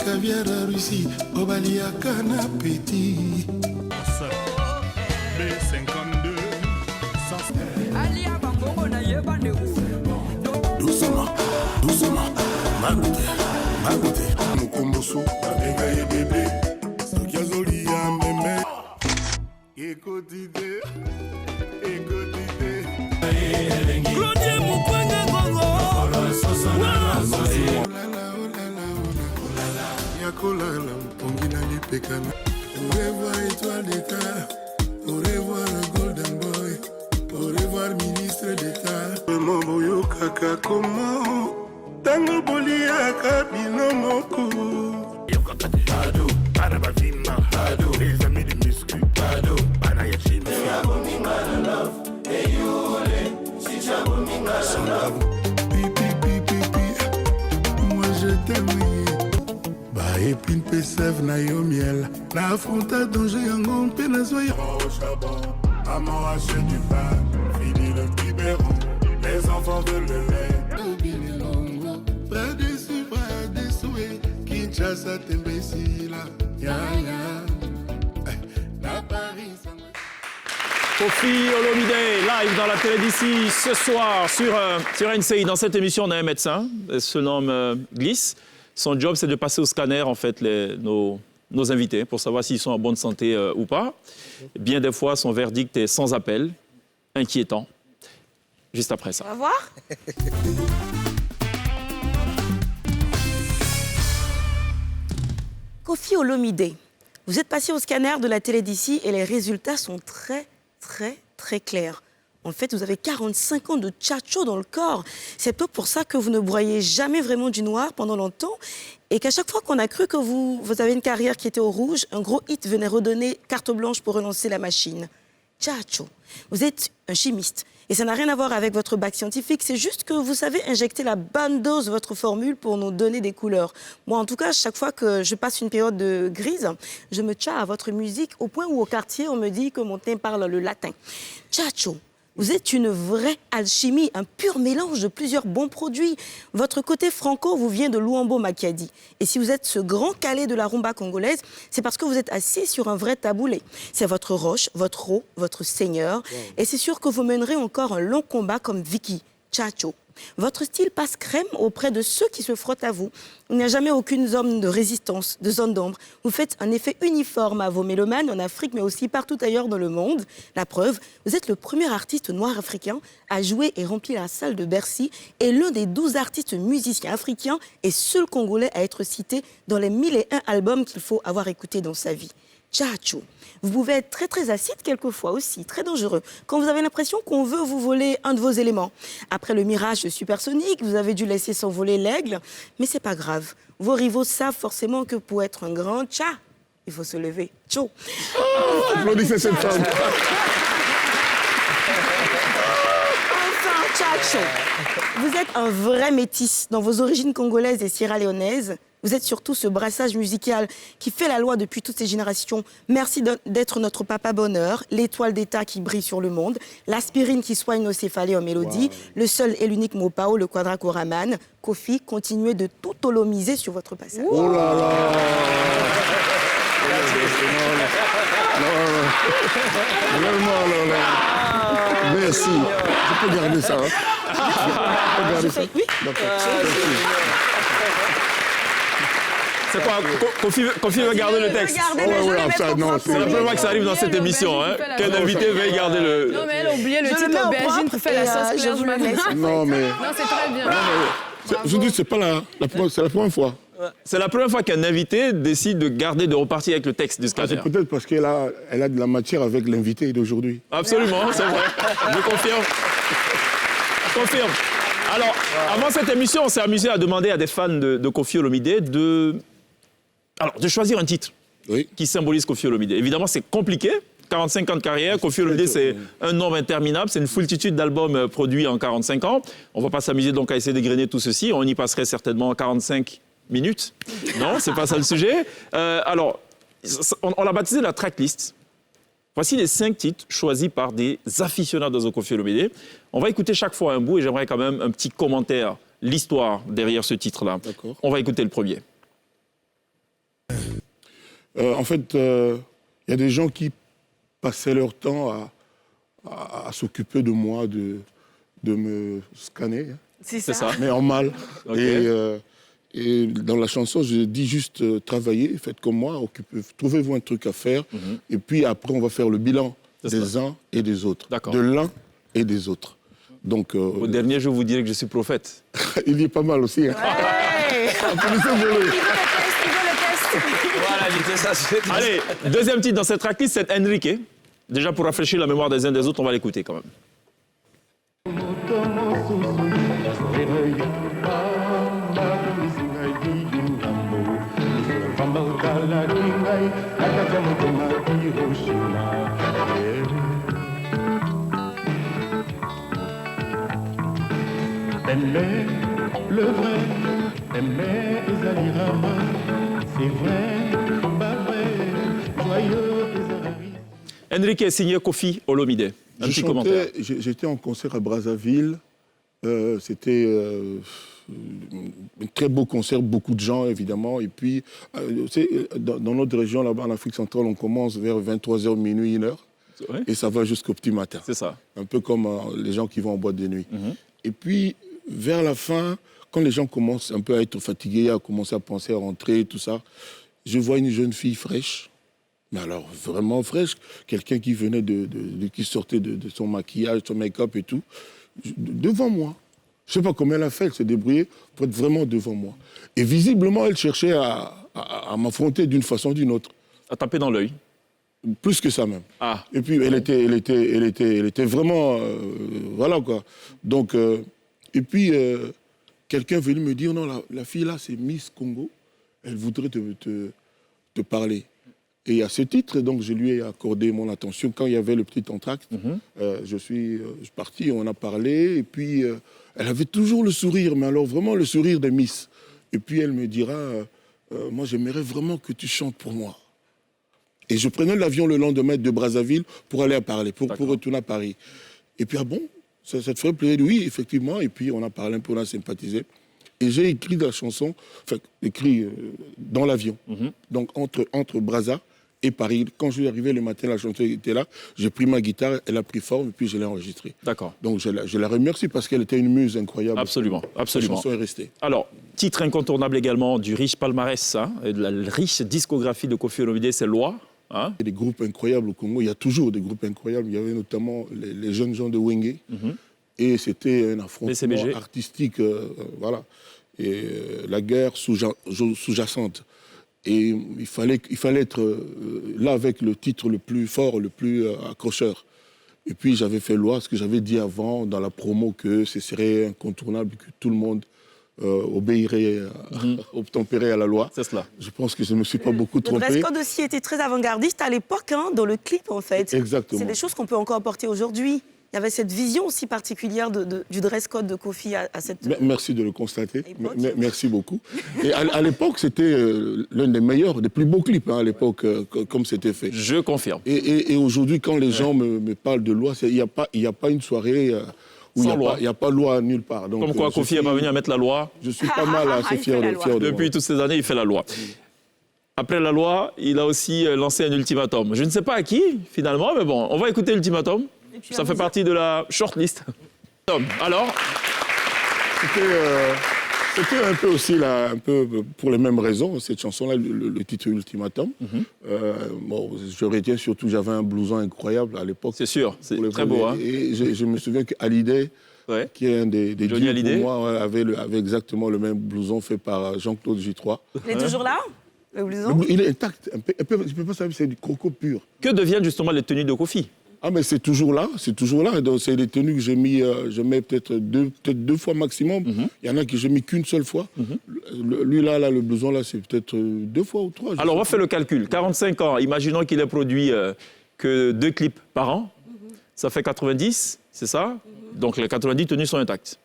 Caviar à Russie, Obalia Canapéti. B52. Aliaba. Mokomboso, babenga ye bébé. Soki azoli ya meme. Ekotide, ekotide. Claudie Mukwege Bongo. Yakolala, mpongina lipekana. Au revoir étoile d'état. Au revoir le golden boy. Au revoir ministre d'état. Moboyo kaka comment. Tango boliaka bino moko. Ado, para bavima, ado, les amis de muscu, ado, para yachim. Pipi, pipi, pipi, moi je t'aime. Ba épine pe sève na yo miel. Na affronta danger yango mpe na zwa yo. Au charbon, maman achète du pain, fini le biberon. Les enfants veulent le lait. Pas déçu, pas déçu. Kinshasa tembesila. Ya ya. Na Paris. Kofi Olomide, live dans la télé d'ici ce soir sur NCI. Dans cette émission, on a un médecin, il se nomme Gliss. Son job, c'est de passer au scanner, en fait, nos invités pour savoir s'ils sont en bonne santé ou pas. Bien des fois, son verdict est sans appel, inquiétant. Juste après ça. On va voir. Kofi Olomide, vous êtes passé au scanner de la télé d'ici et les résultats sont très clairs. En fait, vous avez 45 ans de tchatcho dans le corps. C'est peut-être pour ça que vous ne broyez jamais vraiment du noir pendant longtemps et qu'à chaque fois qu'on a cru que vous avez une carrière qui était au rouge, un gros hit venait redonner carte blanche pour relancer la machine. Tchatcho, vous êtes un chimiste et ça n'a rien à voir avec votre bac scientifique, c'est juste que vous savez injecter la bonne dose de votre formule pour nous donner des couleurs. Moi, en tout cas, chaque fois que je passe une période de grise, je me tcha à votre musique au point où au quartier, on me dit que mon teint parle le latin. Tchatcho, vous êtes une vraie alchimie, un pur mélange de plusieurs bons produits. Votre côté franco vous vient de Luambo Makiadi. Et si vous êtes ce grand calé de la rumba congolaise, c'est parce que vous êtes assis sur un vrai taboulé. C'est votre roche, votre eau, votre seigneur. Wow. Et c'est sûr que vous mènerez encore un long combat comme Vicky, Tchatcho. Votre style passe crème auprès de ceux qui se frottent à vous. Il n'y a jamais aucune zone de résistance, de zone d'ombre. Vous faites un effet uniforme à vos mélomanes en Afrique, mais aussi partout ailleurs dans le monde. La preuve, vous êtes le premier artiste noir africain à jouer et remplir la salle de Bercy et l'un des 12 artistes musiciens africains et seul Congolais à être cité dans les 1001 albums qu'il faut avoir écoutés dans sa vie. Tchatcho. Vous pouvez être très acide quelquefois aussi, très dangereux, quand vous avez l'impression qu'on veut vous voler un de vos éléments. Après le mirage supersonique, vous avez dû laisser s'envoler l'aigle, mais c'est pas grave. Vos rivaux savent forcément que pour être un grand tcha, il faut se lever. Tcho. Applaudissez cette femme. Enfin, Tchatcho. Vous êtes un vrai métis dans vos origines congolaises et sierra-léonaises. Vous êtes surtout ce brassage musical qui fait la loi depuis toutes ces générations. Merci d'être notre papa bonheur, l'étoile d'État qui brille sur le monde, l'aspirine qui soigne nos céphalées en mélodie, le seul et l'unique Mopao, le quadracoraman. Kofi, continuez de tout olomiser sur votre passage. Oh là là. Vraiment, là. Merci. Je peux garder ça. Je peux garder ça. Oui. D'accord. C'est quoi Kofi va garder le texte. C'est la première fois que ça arrive dans cette émission. Hein, qu'un invité veuille garder le... Non, mais elle a oublié le titre aubergine pour faire la sauce claire du matin. Non, mais... Non, c'est très bien. Je dis, c'est pas la première fois. C'est la première fois qu'un invité décide de repartir avec le texte du scanner. C'est peut-être parce qu'elle a de la matière avec l'invité d'aujourd'hui. Absolument, c'est vrai. Je confirme. Confirme. Alors, avant cette émission, on s'est amusé à demander à des fans de Kofi Olomide de choisir un titre qui symbolise Kofi Olomide. Évidemment, c'est compliqué. 45 ans de carrière, Kofi Olomide, c'est un nombre interminable, c'est une foultitude d'albums produits en 45 ans. On ne va pas s'amuser donc à essayer d'égrener tout ceci. On y passerait certainement 45 minutes. Non, c'est pas ça le sujet. Alors, on l'a baptisé la tracklist. Voici les 5 titres choisis par des aficionados de Kofi Olomide. On va écouter chaque fois un bout et j'aimerais quand même un petit commentaire, l'histoire derrière ce titre-là. On va écouter le premier. En fait, il y a des gens qui passaient leur temps à s'occuper de moi, de me scanner. C'est ça. Mais en mal. Okay. Et Et dans la chanson, je dis juste travaillez, faites comme moi, trouvez-vous un truc à faire. Et puis après, on va faire le bilan des uns et des autres. De l'un et des autres. Donc, au dernier, je vous dirais que je suis prophète. Il y est pas mal aussi. Hein. Voilà, allez, deuxième titre dans cette tracklist, c'est Enrique. Déjà, pour rafraîchir la mémoire des uns des autres, on va l'écouter quand même. Aimer le vrai, aimer les rama, c'est vrai, pas vrai, joyeux et Enrique signé Koffi Olomide. Un petit commentaire. J'étais en concert à Brazzaville. C'était un très beau concert, beaucoup de gens évidemment. Et puis, dans notre région, là-bas en Afrique centrale, on commence vers 23h, minuit, 1h. Et ça va jusqu'au petit matin. C'est ça. Un peu comme les gens qui vont en boîte de nuit. Et puis, vers la fin, quand les gens commencent un peu à être fatigués, à commencer à penser à rentrer, tout ça, je vois une jeune fille fraîche, mais alors vraiment fraîche, quelqu'un qui venait qui sortait de son maquillage, son make-up et tout, devant moi. Je ne sais pas comment elle a fait, elle s'est débrouillée pour être vraiment devant moi. Et visiblement, elle cherchait à m'affronter d'une façon ou d'une autre. À taper dans l'œil. Plus que ça même. Ah. Et puis elle était vraiment, voilà quoi. Donc, et puis quelqu'un est venu me dire non, la fille là c'est Miss Congo, elle voudrait te parler. Et à ce titre, donc je lui ai accordé mon attention quand il y avait le petit entracte. Je suis parti, on a parlé et puis elle avait toujours le sourire, mais alors vraiment le sourire de Miss. Et puis elle me dira, moi j'aimerais vraiment que tu chantes pour moi. Et je prenais l'avion le lendemain de Brazzaville pour aller à parler, pour retourner à Paris. Et puis, ah bon, ça te ferait plaisir? Oui, effectivement. Et puis, on a parlé un peu, on a sympathisé. Et j'ai écrit la chanson, enfin, écrit dans l'avion. Donc, entre Brazza et Paris. Quand je suis arrivé le matin, la chanson était là. J'ai pris ma guitare, elle a pris forme, et puis je l'ai enregistrée. D'accord. Donc, je la remercie parce qu'elle était une muse incroyable. Absolument, absolument. La chanson est restée. Alors, titre incontournable également du riche palmarès, hein, et de la riche discographie de Koffi Olomide, c'est Loi. Hein? Il y a des groupes incroyables au Congo, il y a toujours des groupes incroyables. Il y avait notamment les jeunes gens de Wenge. Et c'était un affrontement artistique, voilà. Et la guerre sous-jacente. Et il fallait être là avec le titre le plus fort, le plus accrocheur. Et puis j'avais fait Loi, ce que j'avais dit avant dans la promo, que ce serait incontournable, que tout le monde obéirait, obtempérait à la loi. C'est cela. Je pense que je ne me suis pas beaucoup trompé. Le dress code aussi était très avant-gardiste à l'époque, hein, dans le clip en fait. Exactement. C'est des choses qu'on peut encore porter aujourd'hui. Il y avait cette vision aussi particulière du dress code de Koffi à cette... Merci de le constater. Merci beaucoup. Et à l'époque, c'était l'un des meilleurs, des plus beaux clips, hein, à l'époque, comme c'était fait. Je confirme. Et aujourd'hui, quand les gens me parlent de loi, il n'y a pas une soirée... où il n'y a pas de loi nulle part. Donc, comme quoi, Koffi n'est pas venu à mettre la loi. Je suis pas mal assez fier de Depuis toutes ces années, il fait la loi. Après la loi, il a aussi lancé un ultimatum. Je ne sais pas à qui, finalement, mais bon, on va écouter l'ultimatum. Ça fait partie de la shortlist. Alors, c'était un peu aussi là, un peu pour les mêmes raisons, cette chanson-là, le titre Ultimatum. Bon, je retiens surtout, j'avais un blouson incroyable à l'époque. C'est sûr, c'est très beau. Hein. Et je me souviens qu'Hallyday, qui est un des dieux pour moi, avait exactement le même blouson fait par Jean-Claude J3. Il est toujours là, le blouson? Il est intact. Je ne peux pas savoir, c'est du croco pur. Que deviennent justement les tenues de Koffi? Ah, mais c'est toujours là, c'est toujours là. Donc, c'est des tenues que j'ai mis, je mets peut-être deux fois maximum. Il y en a que j'ai mis qu'une seule fois. Lui, là, le blouson, là, c'est peut-être 2 fois ou 3. Alors, on va faire le calcul. 45 ans, imaginons qu'il ait produit que 2 clips par an. Ça fait 90, c'est ça? Donc, les 90 tenues sont intactes.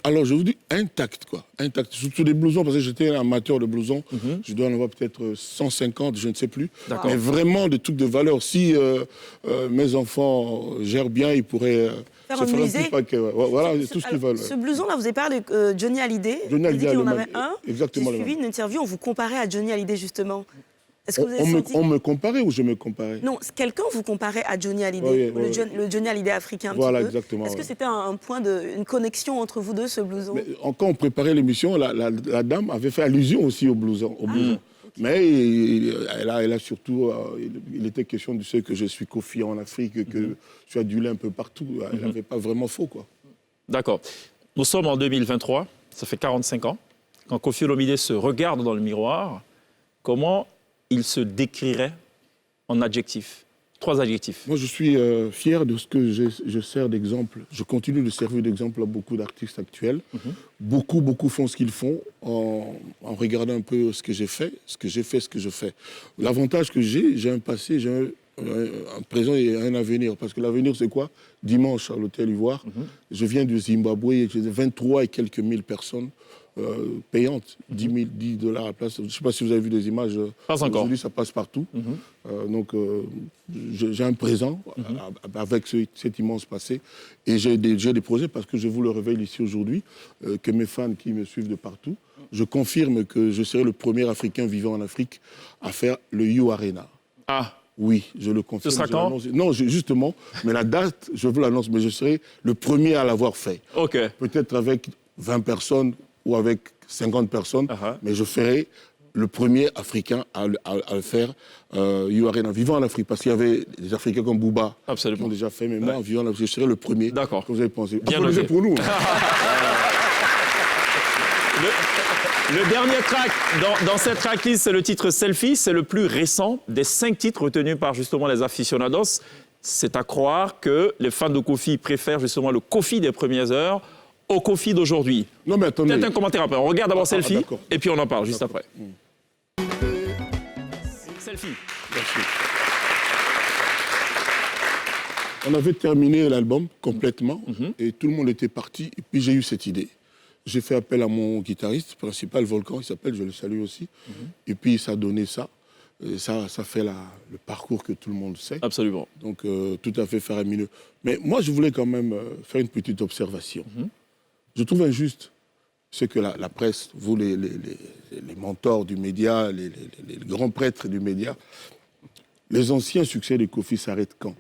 Alors, je vous dis intact, quoi. Intact. Surtout des blousons, parce que j'étais un amateur de blousons. Je dois en avoir peut-être 150, je ne sais plus. Mais vraiment des trucs de valeur. Si mes enfants gèrent bien, ils pourraient faire un musée. Voilà, tout ce qu'ils veulent. Ce blouson-là, vous avez parlé de Johnny Hallyday. Johnny Hallyday, il en avait un. Exactement. J'ai suivi une interview, on vous comparait à Johnny Hallyday, justement. Est-ce que vous avez senti... On me comparait ou je me comparais? Non, quelqu'un vous comparait à Johnny Hallyday, le Johnny Hallyday africain. Voilà, un petit peu. exactement. Est-ce que c'était un point une connexion entre vous deux, ce blouson? Quand on préparait l'émission, la dame avait fait allusion aussi au blouson. Okay. Mais elle a surtout, il était question de ce que je suis Kofi en Afrique, que je suis adulé un peu partout. Elle n'avait pas vraiment faux, quoi. D'accord. Nous sommes en 2023, ça fait 45 ans. Quand Koffi Olomidé se regarde dans le miroir, comment il se décrirait en adjectifs? 3 adjectifs. Moi, je suis fier de ce que je sers d'exemple. Je continue de servir d'exemple à beaucoup d'artistes actuels. Beaucoup font ce qu'ils font en regardant un peu ce que j'ai fait, ce que je fais. L'avantage que j'ai un passé, j'ai un présent et un avenir. Parce que l'avenir, c'est quoi? Dimanche, à l'Hôtel Ivoire, je viens du Zimbabwe et j'ai 23 et quelques mille personnes payantes, $10 à la place. Je ne sais pas si vous avez vu des images. Pas encore. Aujourd'hui, ça passe partout. Donc, j'ai un présent avec cet immense passé. Et j'ai des projets, parce que je vous le révèle ici aujourd'hui, que mes fans qui me suivent de partout, je confirme que je serai le premier Africain vivant en Afrique à faire le You Arena. Ah. Oui, je le confirme. Ce sera quand? Non, justement, mais la date, je vous l'annonce, mais je serai le premier à l'avoir fait. OK. Peut-être avec 20 personnes ou avec 50 personnes, mais je ferai le premier Africain à le faire, You Arena, vivant en Afrique, parce qu'il y avait des Africains comme Booba qui l'ont déjà fait, mais moi, vivant en Afrique, je serai le premier. D'accord. Comme vous avez pensé. Bien noté pour nous. Le dernier track dans cette tracklist, c'est le titre Selfie. C'est le plus récent des 5 titres retenus par justement les aficionados. C'est à croire que les fans de Koffi préfèrent justement le Koffi des premières heures au Koffi d'aujourd'hui. Non, mais attendez. Peut-être un commentaire après. On regarde d'abord Selfie et puis on en parle juste après. Selfie. Merci. On avait terminé l'album complètement et tout le monde était parti. Et puis j'ai eu cette idée. J'ai fait appel à mon guitariste principal, Volcan, il s'appelle, je le salue aussi. Et puis ça a donné ça. Et ça fait le parcours que tout le monde sait. Absolument. Donc tout à fait faramineux. Mais moi, je voulais quand même faire une petite observation. Je trouve injuste ce que la presse, vous les mentors du média, les grands prêtres du média, les anciens succès de Koffi s'arrêtent quand?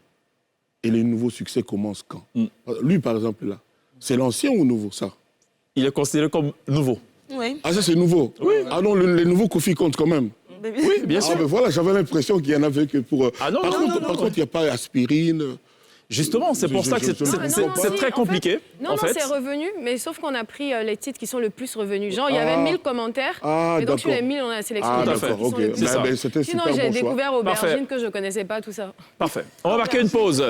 Et les nouveaux succès commencent quand? Lui, par exemple, là, c'est l'ancien ou nouveau, ça? Il est considéré comme nouveau. Oui. Ah, ça, c'est nouveau? Oui. Ah non, les nouveaux Koffi comptent quand même. Oui, bien sûr. Ah, ben voilà, j'avais l'impression qu'il y en avait que pour... Ah non, par contre, il n'y a pas aspirine... Justement, c'est pour ça que c'est très compliqué. Non, c'est revenu, mais sauf qu'on a pris les titres qui sont le plus revenus. Genre, il y avait 1000 commentaires, et donc sur les 1000, on a sélectionné les titres qui sont le plus. Sinon, j'ai découvert Aubergine que je ne connaissais pas, tout ça. Parfait. On va marquer une pause.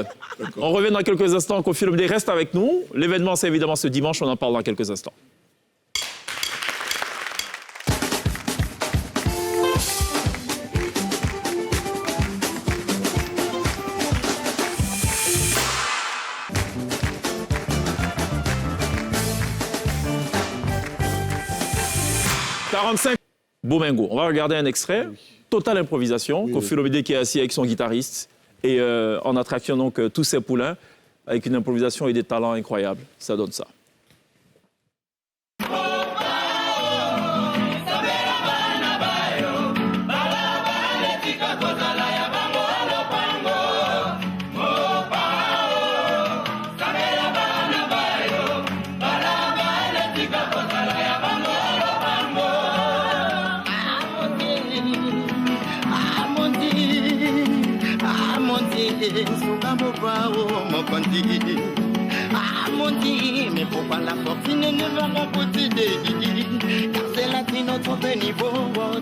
On revient dans quelques instants. Koffi Olomidé reste avec nous. L'événement, c'est évidemment ce dimanche. On en parle dans quelques instants. Bomengo. On va regarder un extrait. Totale improvisation. Koffi Olomidé qui est assis avec son guitariste et en attraction donc tous ses poulains avec une improvisation et des talents incroyables. Ça donne ça. Mais pourquoi la fortune ne va m'empoutider? Car c'est là qui notre niveau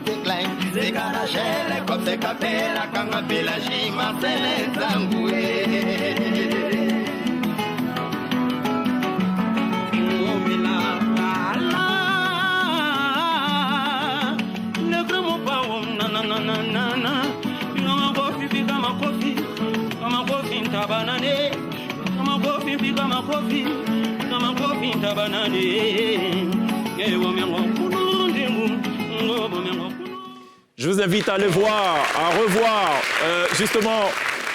décline. C'est Carachel, comme c'est Capella, quand on fait la J, Marcel et Zamboué. Je vous invite à aller voir, à revoir justement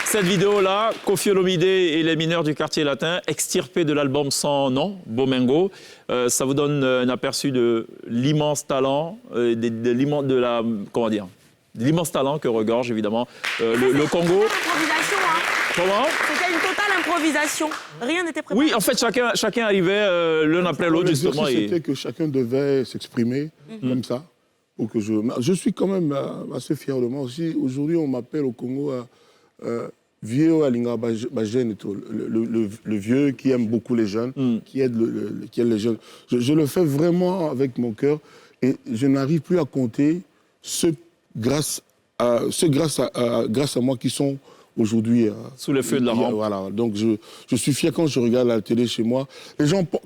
cette vidéo-là, Koffi Olomidé et les mineurs du quartier latin, extirpés de l'album Sans Nom, Bomengo. Ça vous donne un aperçu de l'immense talent, de la, comment dire, l'immense talent que regorge évidemment le Congo. Comment? C'était une totale improvisation. Rien n'était préparé. Oui, en fait, chacun arrivait l'un après l'autre, justement. C'était que chacun devait s'exprimer comme ça. Pour que je suis quand même assez fier de moi aussi. Aujourd'hui, on m'appelle au Congo vieux Alinga Bajen, le vieux qui aime beaucoup les jeunes, qui aide les jeunes. Je le fais vraiment avec mon cœur et je n'arrive plus à compter ceux grâce à moi qui sont aujourd'hui sous le feu de la rampe. Voilà, donc je suis fier quand je regarde la télé chez moi.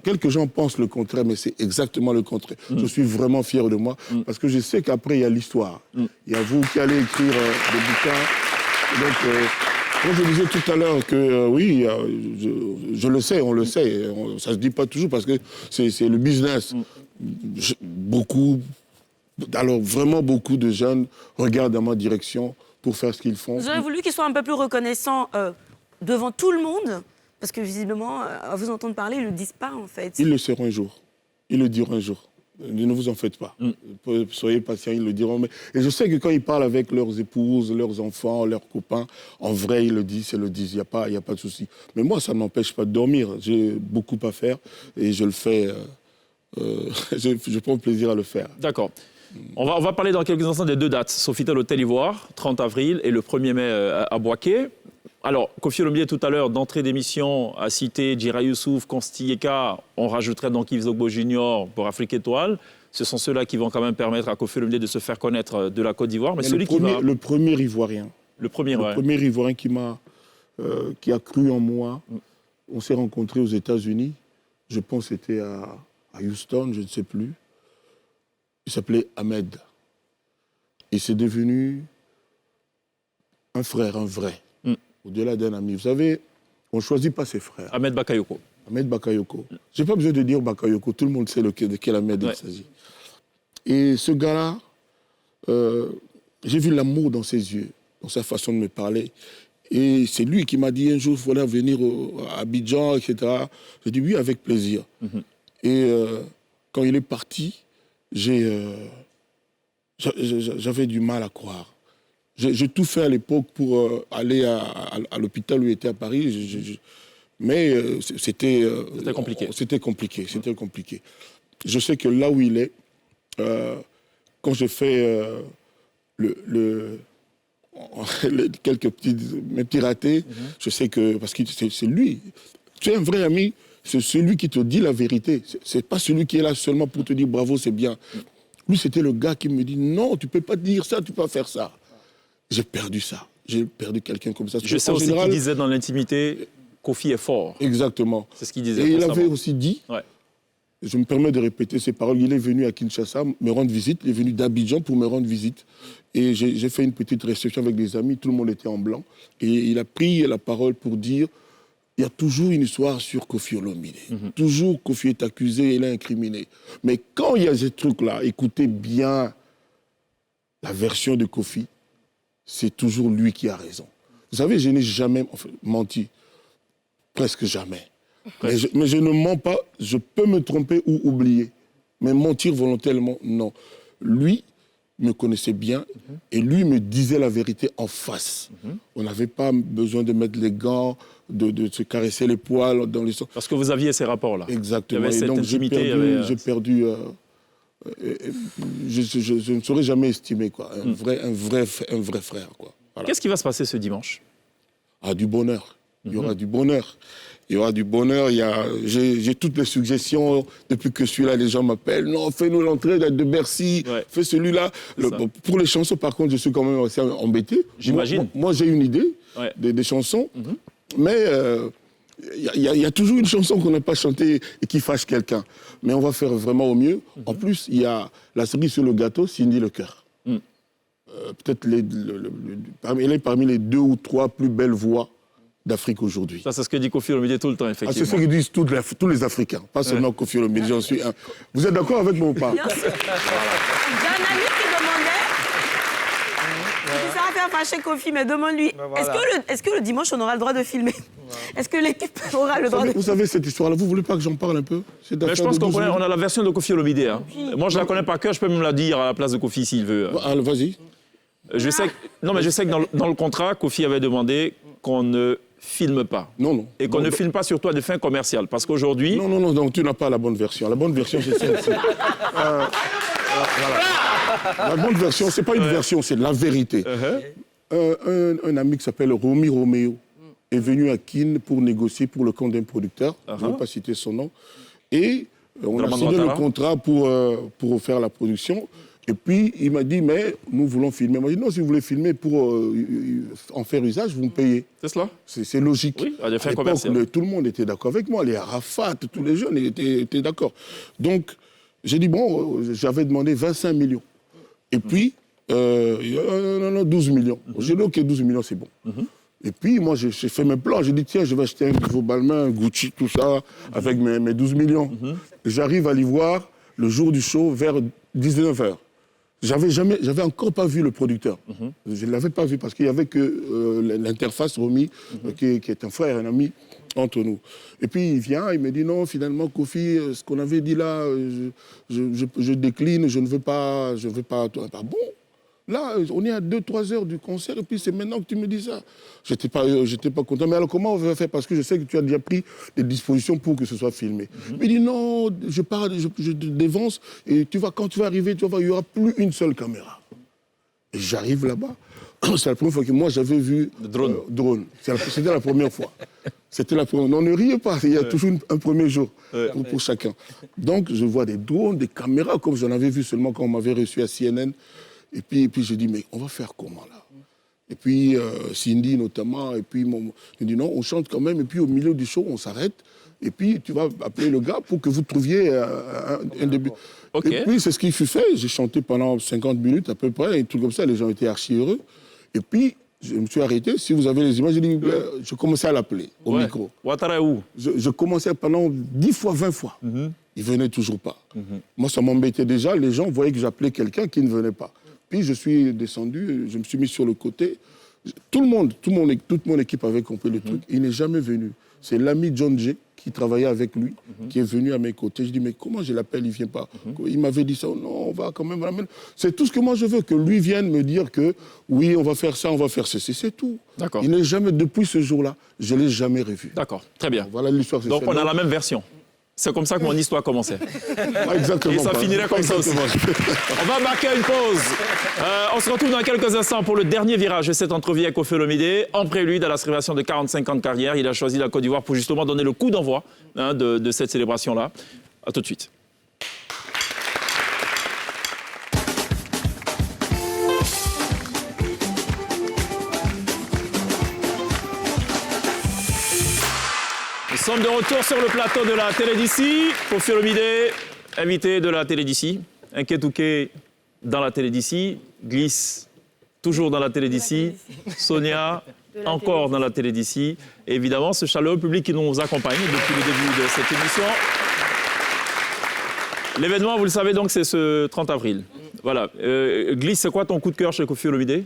Quelques gens pensent le contraire, mais c'est exactement le contraire. Je suis vraiment fier de moi parce que je sais qu'après il y a l'histoire. Il y a vous qui allez écrire des bouquins. Donc, comme je disais tout à l'heure que oui, je le sais, on le sait. Ça se dit pas toujours parce que c'est le business. Vraiment beaucoup de jeunes regardent dans ma direction pour faire ce qu'ils font. Vous auriez voulu qu'ils soient un peu plus reconnaissants devant tout le monde? Parce que visiblement, à vous entendre parler, ils ne le disent pas en fait. Ils le seront un jour. Ils le diront un jour. Ne vous en faites pas. Soyez patients, ils le diront. Et je sais que quand ils parlent avec leurs épouses, leurs enfants, leurs copains, en vrai, ils le disent, ils le disent. Il n'y a pas de souci. Mais moi, ça ne m'empêche pas de dormir. J'ai beaucoup à faire et je le fais. Je prends plaisir à le faire. D'accord. On va parler dans quelques instants des deux dates. Sofitel Hôtel Ivoire, 30 avril, et le 1er mai à Bouaké. Alors, Koffi Olomide, tout à l'heure, d'entrée d'émission, a cité Djira Youssouf, Consti Yeka. On rajouterait donc Yves Zogbo Junior pour Afrique Étoile. Ce sont ceux-là qui vont quand même permettre à Koffi Olomide de se faire connaître de la Côte d'Ivoire. Mais le premier Ivoirien. Le premier Ivoirien qui a cru en moi. On s'est rencontrés aux États-Unis. Je pense que c'était à Houston, je ne sais plus. Il s'appelait Ahmed. Et c'est devenu un frère, un vrai. Au-delà d'un ami. Vous savez, on ne choisit pas ses frères. Ahmed Bakayoko. Ahmed Bakayoko. Je n'ai pas besoin de dire Bakayoko. Tout le monde sait de quel Ahmed il s'agit. Et ce gars-là, j'ai vu l'amour dans ses yeux, dans sa façon de me parler. Et c'est lui qui m'a dit un jour, il faudrait venir à Abidjan, etc. J'ai dit oui, avec plaisir. Et quand il est parti, j'avais du mal à croire. J'ai tout fait à l'époque pour aller à l'hôpital où il était à Paris, mais c'était compliqué. C'était compliqué. Je sais que là où il est, quand je fais quelques petits ratés, je sais que, parce que c'est lui, tu es un vrai ami, c'est celui qui te dit la vérité. C'est pas celui qui est là seulement pour te dire bravo, c'est bien. Lui, c'était le gars qui me dit non, tu peux pas dire ça, tu peux pas faire ça. J'ai perdu ça. J'ai perdu quelqu'un comme ça. Je sais aussi qu'il disait dans l'intimité, Koffi est fort. Exactement. C'est ce qu'il disait. Et il avait aussi dit, je me permets de répéter ces paroles, il est venu à Kinshasa me rendre visite, il est venu d'Abidjan pour me rendre visite. Et j'ai fait une petite réception avec des amis, tout le monde était en blanc. Et il a pris la parole pour dire, il y a toujours une histoire sur Koffi Olomide. Toujours Koffi est accusé, il est incriminé. Mais quand il y a ces trucs-là, écoutez bien la version de Koffi, c'est toujours lui qui a raison. Vous savez, je n'ai jamais menti. Presque jamais. Mais je ne mens pas, je peux me tromper ou oublier. Mais mentir volontairement, non. Lui me connaissait bien et lui me disait la vérité en face. On n'avait pas besoin de mettre les gants, de se caresser les poils dans les sens. Parce que vous aviez ces rapports-là. Exactement. Il y avait cette intimité. J'ai perdu je ne saurais jamais estimer, quoi. Un vrai frère, quoi. Voilà. Qu'est-ce qui va se passer ce dimanche? Du bonheur. Il y aura du bonheur. Il y aura du bonheur. J'ai toutes les suggestions. Depuis que je suis là, les gens m'appellent. Non, fais-nous l'entrée de Bercy. Fais celui-là. Pour les chansons, par contre, je suis quand même assez embêté. J'imagine. Moi, j'ai une idée des chansons. Mais il y a toujours une chanson qu'on n'a pas chantée et qui fâche quelqu'un. Mais on va faire vraiment au mieux. En plus, il y a la cerise sur le gâteau, Cindy Lecœur. Peut-être elle est parmi les 2 ou 3 plus belles voix d'Afrique aujourd'hui. Ça, c'est ce que dit Koffi Olomide tout le temps, effectivement. C'est ce que disent tous les Africains, pas seulement Koffi Olomide, j'en suis un. Vous êtes d'accord avec moi ou pas? Bien sûr. J'ai un ami qui demandait... Ça va faire fâcher Koffi, mais demande-lui, est-ce que le dimanche, on aura le droit de filmer? Est-ce que l'équipe aura le droit de... Vous savez cette histoire-là, vous voulez pas que j'en parle un peu? Mais je pense qu'on a la version de Koffi Olomide. Moi, je la connais par cœur, je peux même la dire à la place de Koffi s'il veut. Vas-y. Je sais que dans le contrat, Kofi avait demandé qu'on ne filme pas. Non. Et qu'on ne filme pas surtout à des fins commerciales. Parce qu'aujourd'hui... Non, donc tu n'as pas la bonne version. La bonne version, c'est celle-ci. Voilà. La bonne version, c'est pas une version, c'est la vérité. Un ami qui s'appelle Romy Roméo est venu à Kin pour négocier pour le compte d'un producteur. Je ne vais pas citer son nom. Et on a signé le contrat pour faire la production. Et puis, il m'a dit, mais nous voulons filmer. Il m'a dit, non, si vous voulez filmer pour en faire usage, vous me payez. C'est cela? C'est logique. Oui, à des fins commerciales. Tout le monde était d'accord avec moi. Les Arafat, tous les jeunes étaient d'accord. Donc, j'ai dit, bon, j'avais demandé 25 millions. Et puis, 12 millions. J'ai dit, OK, 12 millions, c'est bon. Et puis, moi, j'ai fait mes plans. J'ai dit, tiens, je vais acheter un nouveau Balmain, un Gucci, tout ça, avec mes 12 millions. J'arrive à l'Ivoire le jour du show vers 19h. J'avais encore pas vu le producteur. Je ne l'avais pas vu parce qu'il n'y avait que l'interface Romy, qui est un frère, un ami entre nous. Et puis il vient, il me dit non, finalement, Kofi, ce qu'on avait dit là, je décline, je ne veux pas. Ah bon? Là, on est à 2-3 heures du concert et puis c'est maintenant que tu me dis ça. J'étais pas content. Mais alors comment on va faire? Parce que je sais que tu as déjà pris des dispositions pour que ce soit filmé. Il dit non, je dévance et quand tu vas arriver, tu vas voir, il n'y aura plus une seule caméra. Et j'arrive là-bas. C'est la première fois que moi j'avais vu drone. C'était la première fois. C'était la première. Non, ne riez pas, il y a toujours un premier jour pour chacun. Donc je vois des drones, des caméras comme j'en avais vu seulement quand on m'avait reçu à CNN. Et puis j'ai dit, mais on va faire comment là? Et puis Cindy notamment, et puis je dis non, on chante quand même, et puis au milieu du show, on s'arrête, et puis tu vas appeler le gars pour que vous trouviez un début. Okay. Et puis c'est ce qui fut fait, j'ai chanté pendant 50 minutes à peu près, et tout comme ça, les gens étaient archi heureux. Et puis je me suis arrêté, si vous avez les images, je commençais à l'appeler au micro. Ouattara où? Je commençais pendant 10 fois, 20 fois. Il ne venait toujours pas. Moi, ça m'embêtait déjà, les gens voyaient que j'appelais quelqu'un qui ne venait pas. Puis je suis descendu, je me suis mis sur le côté. Toute mon équipe avait compris le truc. Il n'est jamais venu. C'est l'ami John J qui travaillait avec lui, qui est venu à mes côtés. Je dis, mais comment je l'appelle, il ne vient pas. Il m'avait dit ça, non, on va quand même ramener. C'est tout ce que moi je veux, que lui vienne me dire que oui, on va faire ça, on va faire ceci, c'est tout. D'accord. Il n'est jamais, depuis ce jour-là, je ne l'ai jamais revu. D'accord, très bien. Voilà l'histoire. Donc on a la même version. C'est comme ça que mon histoire commençait. Exactement. Et ça finirait comme ça aussi. On va marquer une pause. On se retrouve dans quelques instants pour le dernier virage de cette entrevue avec Koffi Olomidé. En prélude à la célébration de 45 ans de carrière, il a choisi la Côte d'Ivoire pour justement donner le coup d'envoi de cette célébration-là. À tout de suite. Nous sommes de retour sur le plateau de la télé d'ici. Koffi Olomidé, invité de la télé d'ici. Nketouké dans la télé d'ici. Glisse, toujours dans la télé d'ici. Sonia, encore dans la télé d'ici. Et évidemment, ce chaleureux public qui nous accompagne depuis le début de cette émission. L'événement, vous le savez donc, c'est ce 30 avril. Voilà. Glisse, c'est quoi ton coup de cœur chez Koffi Olomidé?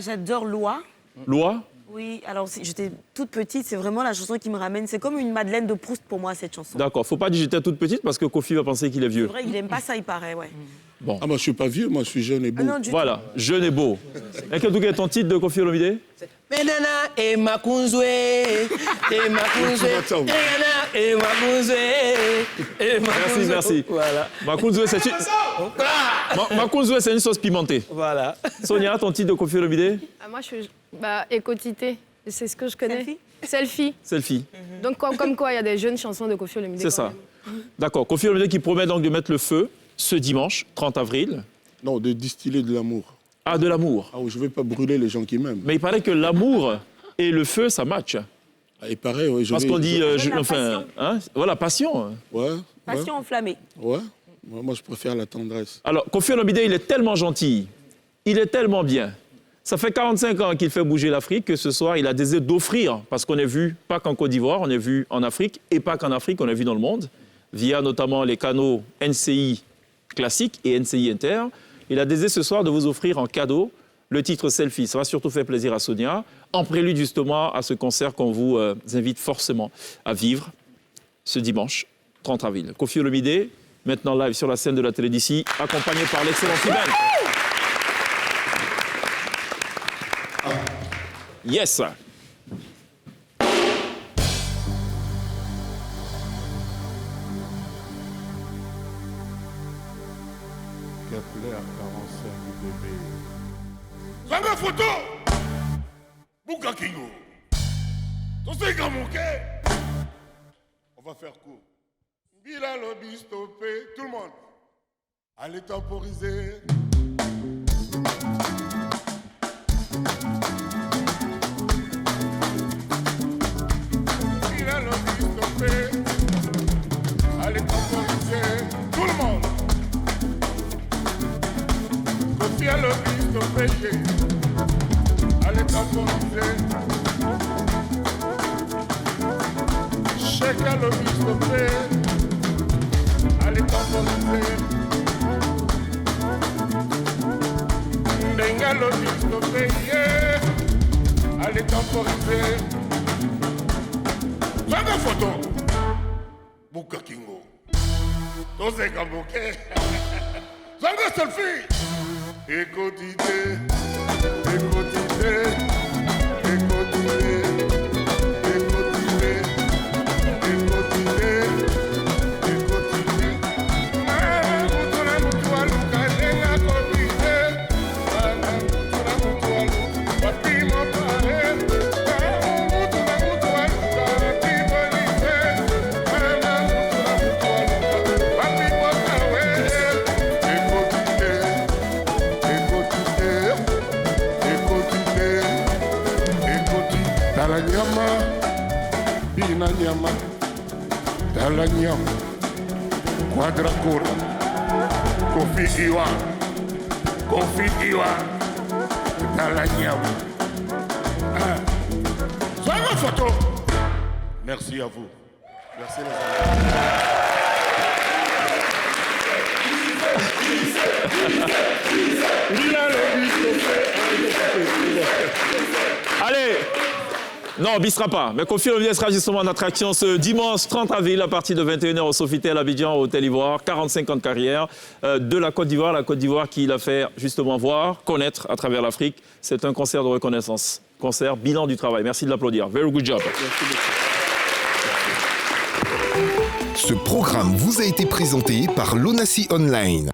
J'adore Loi. Loi? Oui, alors j'étais toute petite, c'est vraiment la chanson qui me ramène. C'est comme une Madeleine de Proust pour moi, cette chanson. D'accord, faut pas dire j'étais toute petite parce que Koffi va penser qu'il est vieux. C'est vrai, il n'aime pas ça, il paraît, ouais. Bon. Ah, moi je suis pas vieux, moi je suis jeune et beau. Ah non, voilà, jeune et beau. Et quel est ton titre de Koffi Olomidé? Menana et Makunzwe, et Makunzwe, et Makunzwe, et Makunzwe. Merci. Voilà. Makunzwe, c'est une sauce pimentée. Voilà. Sonia, ton titre de Koffi Olomidé? Moi, je suis Écotité. C'est ce que je connais. Selfie. Donc, comme quoi, il y a des jeunes chansons de Koffi Olomidé. C'est ça. D'accord. Koffi Olomidé qui promet donc de mettre le feu ce dimanche, 30 avril. Non, de distiller de l'amour. Ah, de l'amour. Ah oui, je ne vais pas brûler les gens qui m'aiment. Mais il paraît que l'amour et le feu, ça match. Ah, il paraît, oui. Parce qu'on dit... voilà, passion. Ouais. Passion enflammée. Ouais. Moi, je préfère la tendresse. Alors, Koffi Olomidé, il est tellement gentil. Il est tellement bien. Ça fait 45 ans qu'il fait bouger l'Afrique, que ce soir, il a décidé d'offrir, parce qu'on est vu pas qu'en Côte d'Ivoire, on est vu en Afrique, et pas qu'en Afrique, on est vu dans le monde, via notamment les canaux NCI classique et NCI Inter. Il a décidé ce soir de vous offrir en cadeau le titre Selfie. Ça va surtout faire plaisir à Sonia, en prélude justement à ce concert qu'on vous invite forcément à vivre ce dimanche 30 avril. Koffi Olomidé, maintenant live sur la scène de la télé d'ici, accompagné par l'excellent Fibel. Yes. Kepler 45 bébé. Zanga photo Bouka Kingo. Ton c'est grand mon cœur. On va faire court. Bila lobby stoppé. Tout le monde. Allez temporiser. Bila lobby stoppé. Allez temporiser. Tout le monde. Kofi à lobby stoppé. Allez temporiser. Chèque à lobby stoppé. Allez temporiser. Ndenga lobby stoppé. Allez temporiser. Zanga photo. Bouka Kingo. Tose Kamboke. Zanga selfie. Écotité. Écotité. Écotité. Nyama, Dala Nyama, Quadracura, Kofi Iwa, Dala Nyama. Soyez photo. Merci à vous. Merci les amis. Allez. Non, on ne bissera pas. Mais Kofi Olomide sera justement en attraction ce dimanche 30 avril à partir de 21h au Sofitel Abidjan, au Hôtel Ivoire. 45 ans de carrière de la Côte d'Ivoire. La Côte d'Ivoire qui l'a fait justement voir, connaître à travers l'Afrique. C'est un concert de reconnaissance. Concert, bilan du travail. Merci de l'applaudir. Very good job. Ce programme vous a été présenté par l'ONACI Online.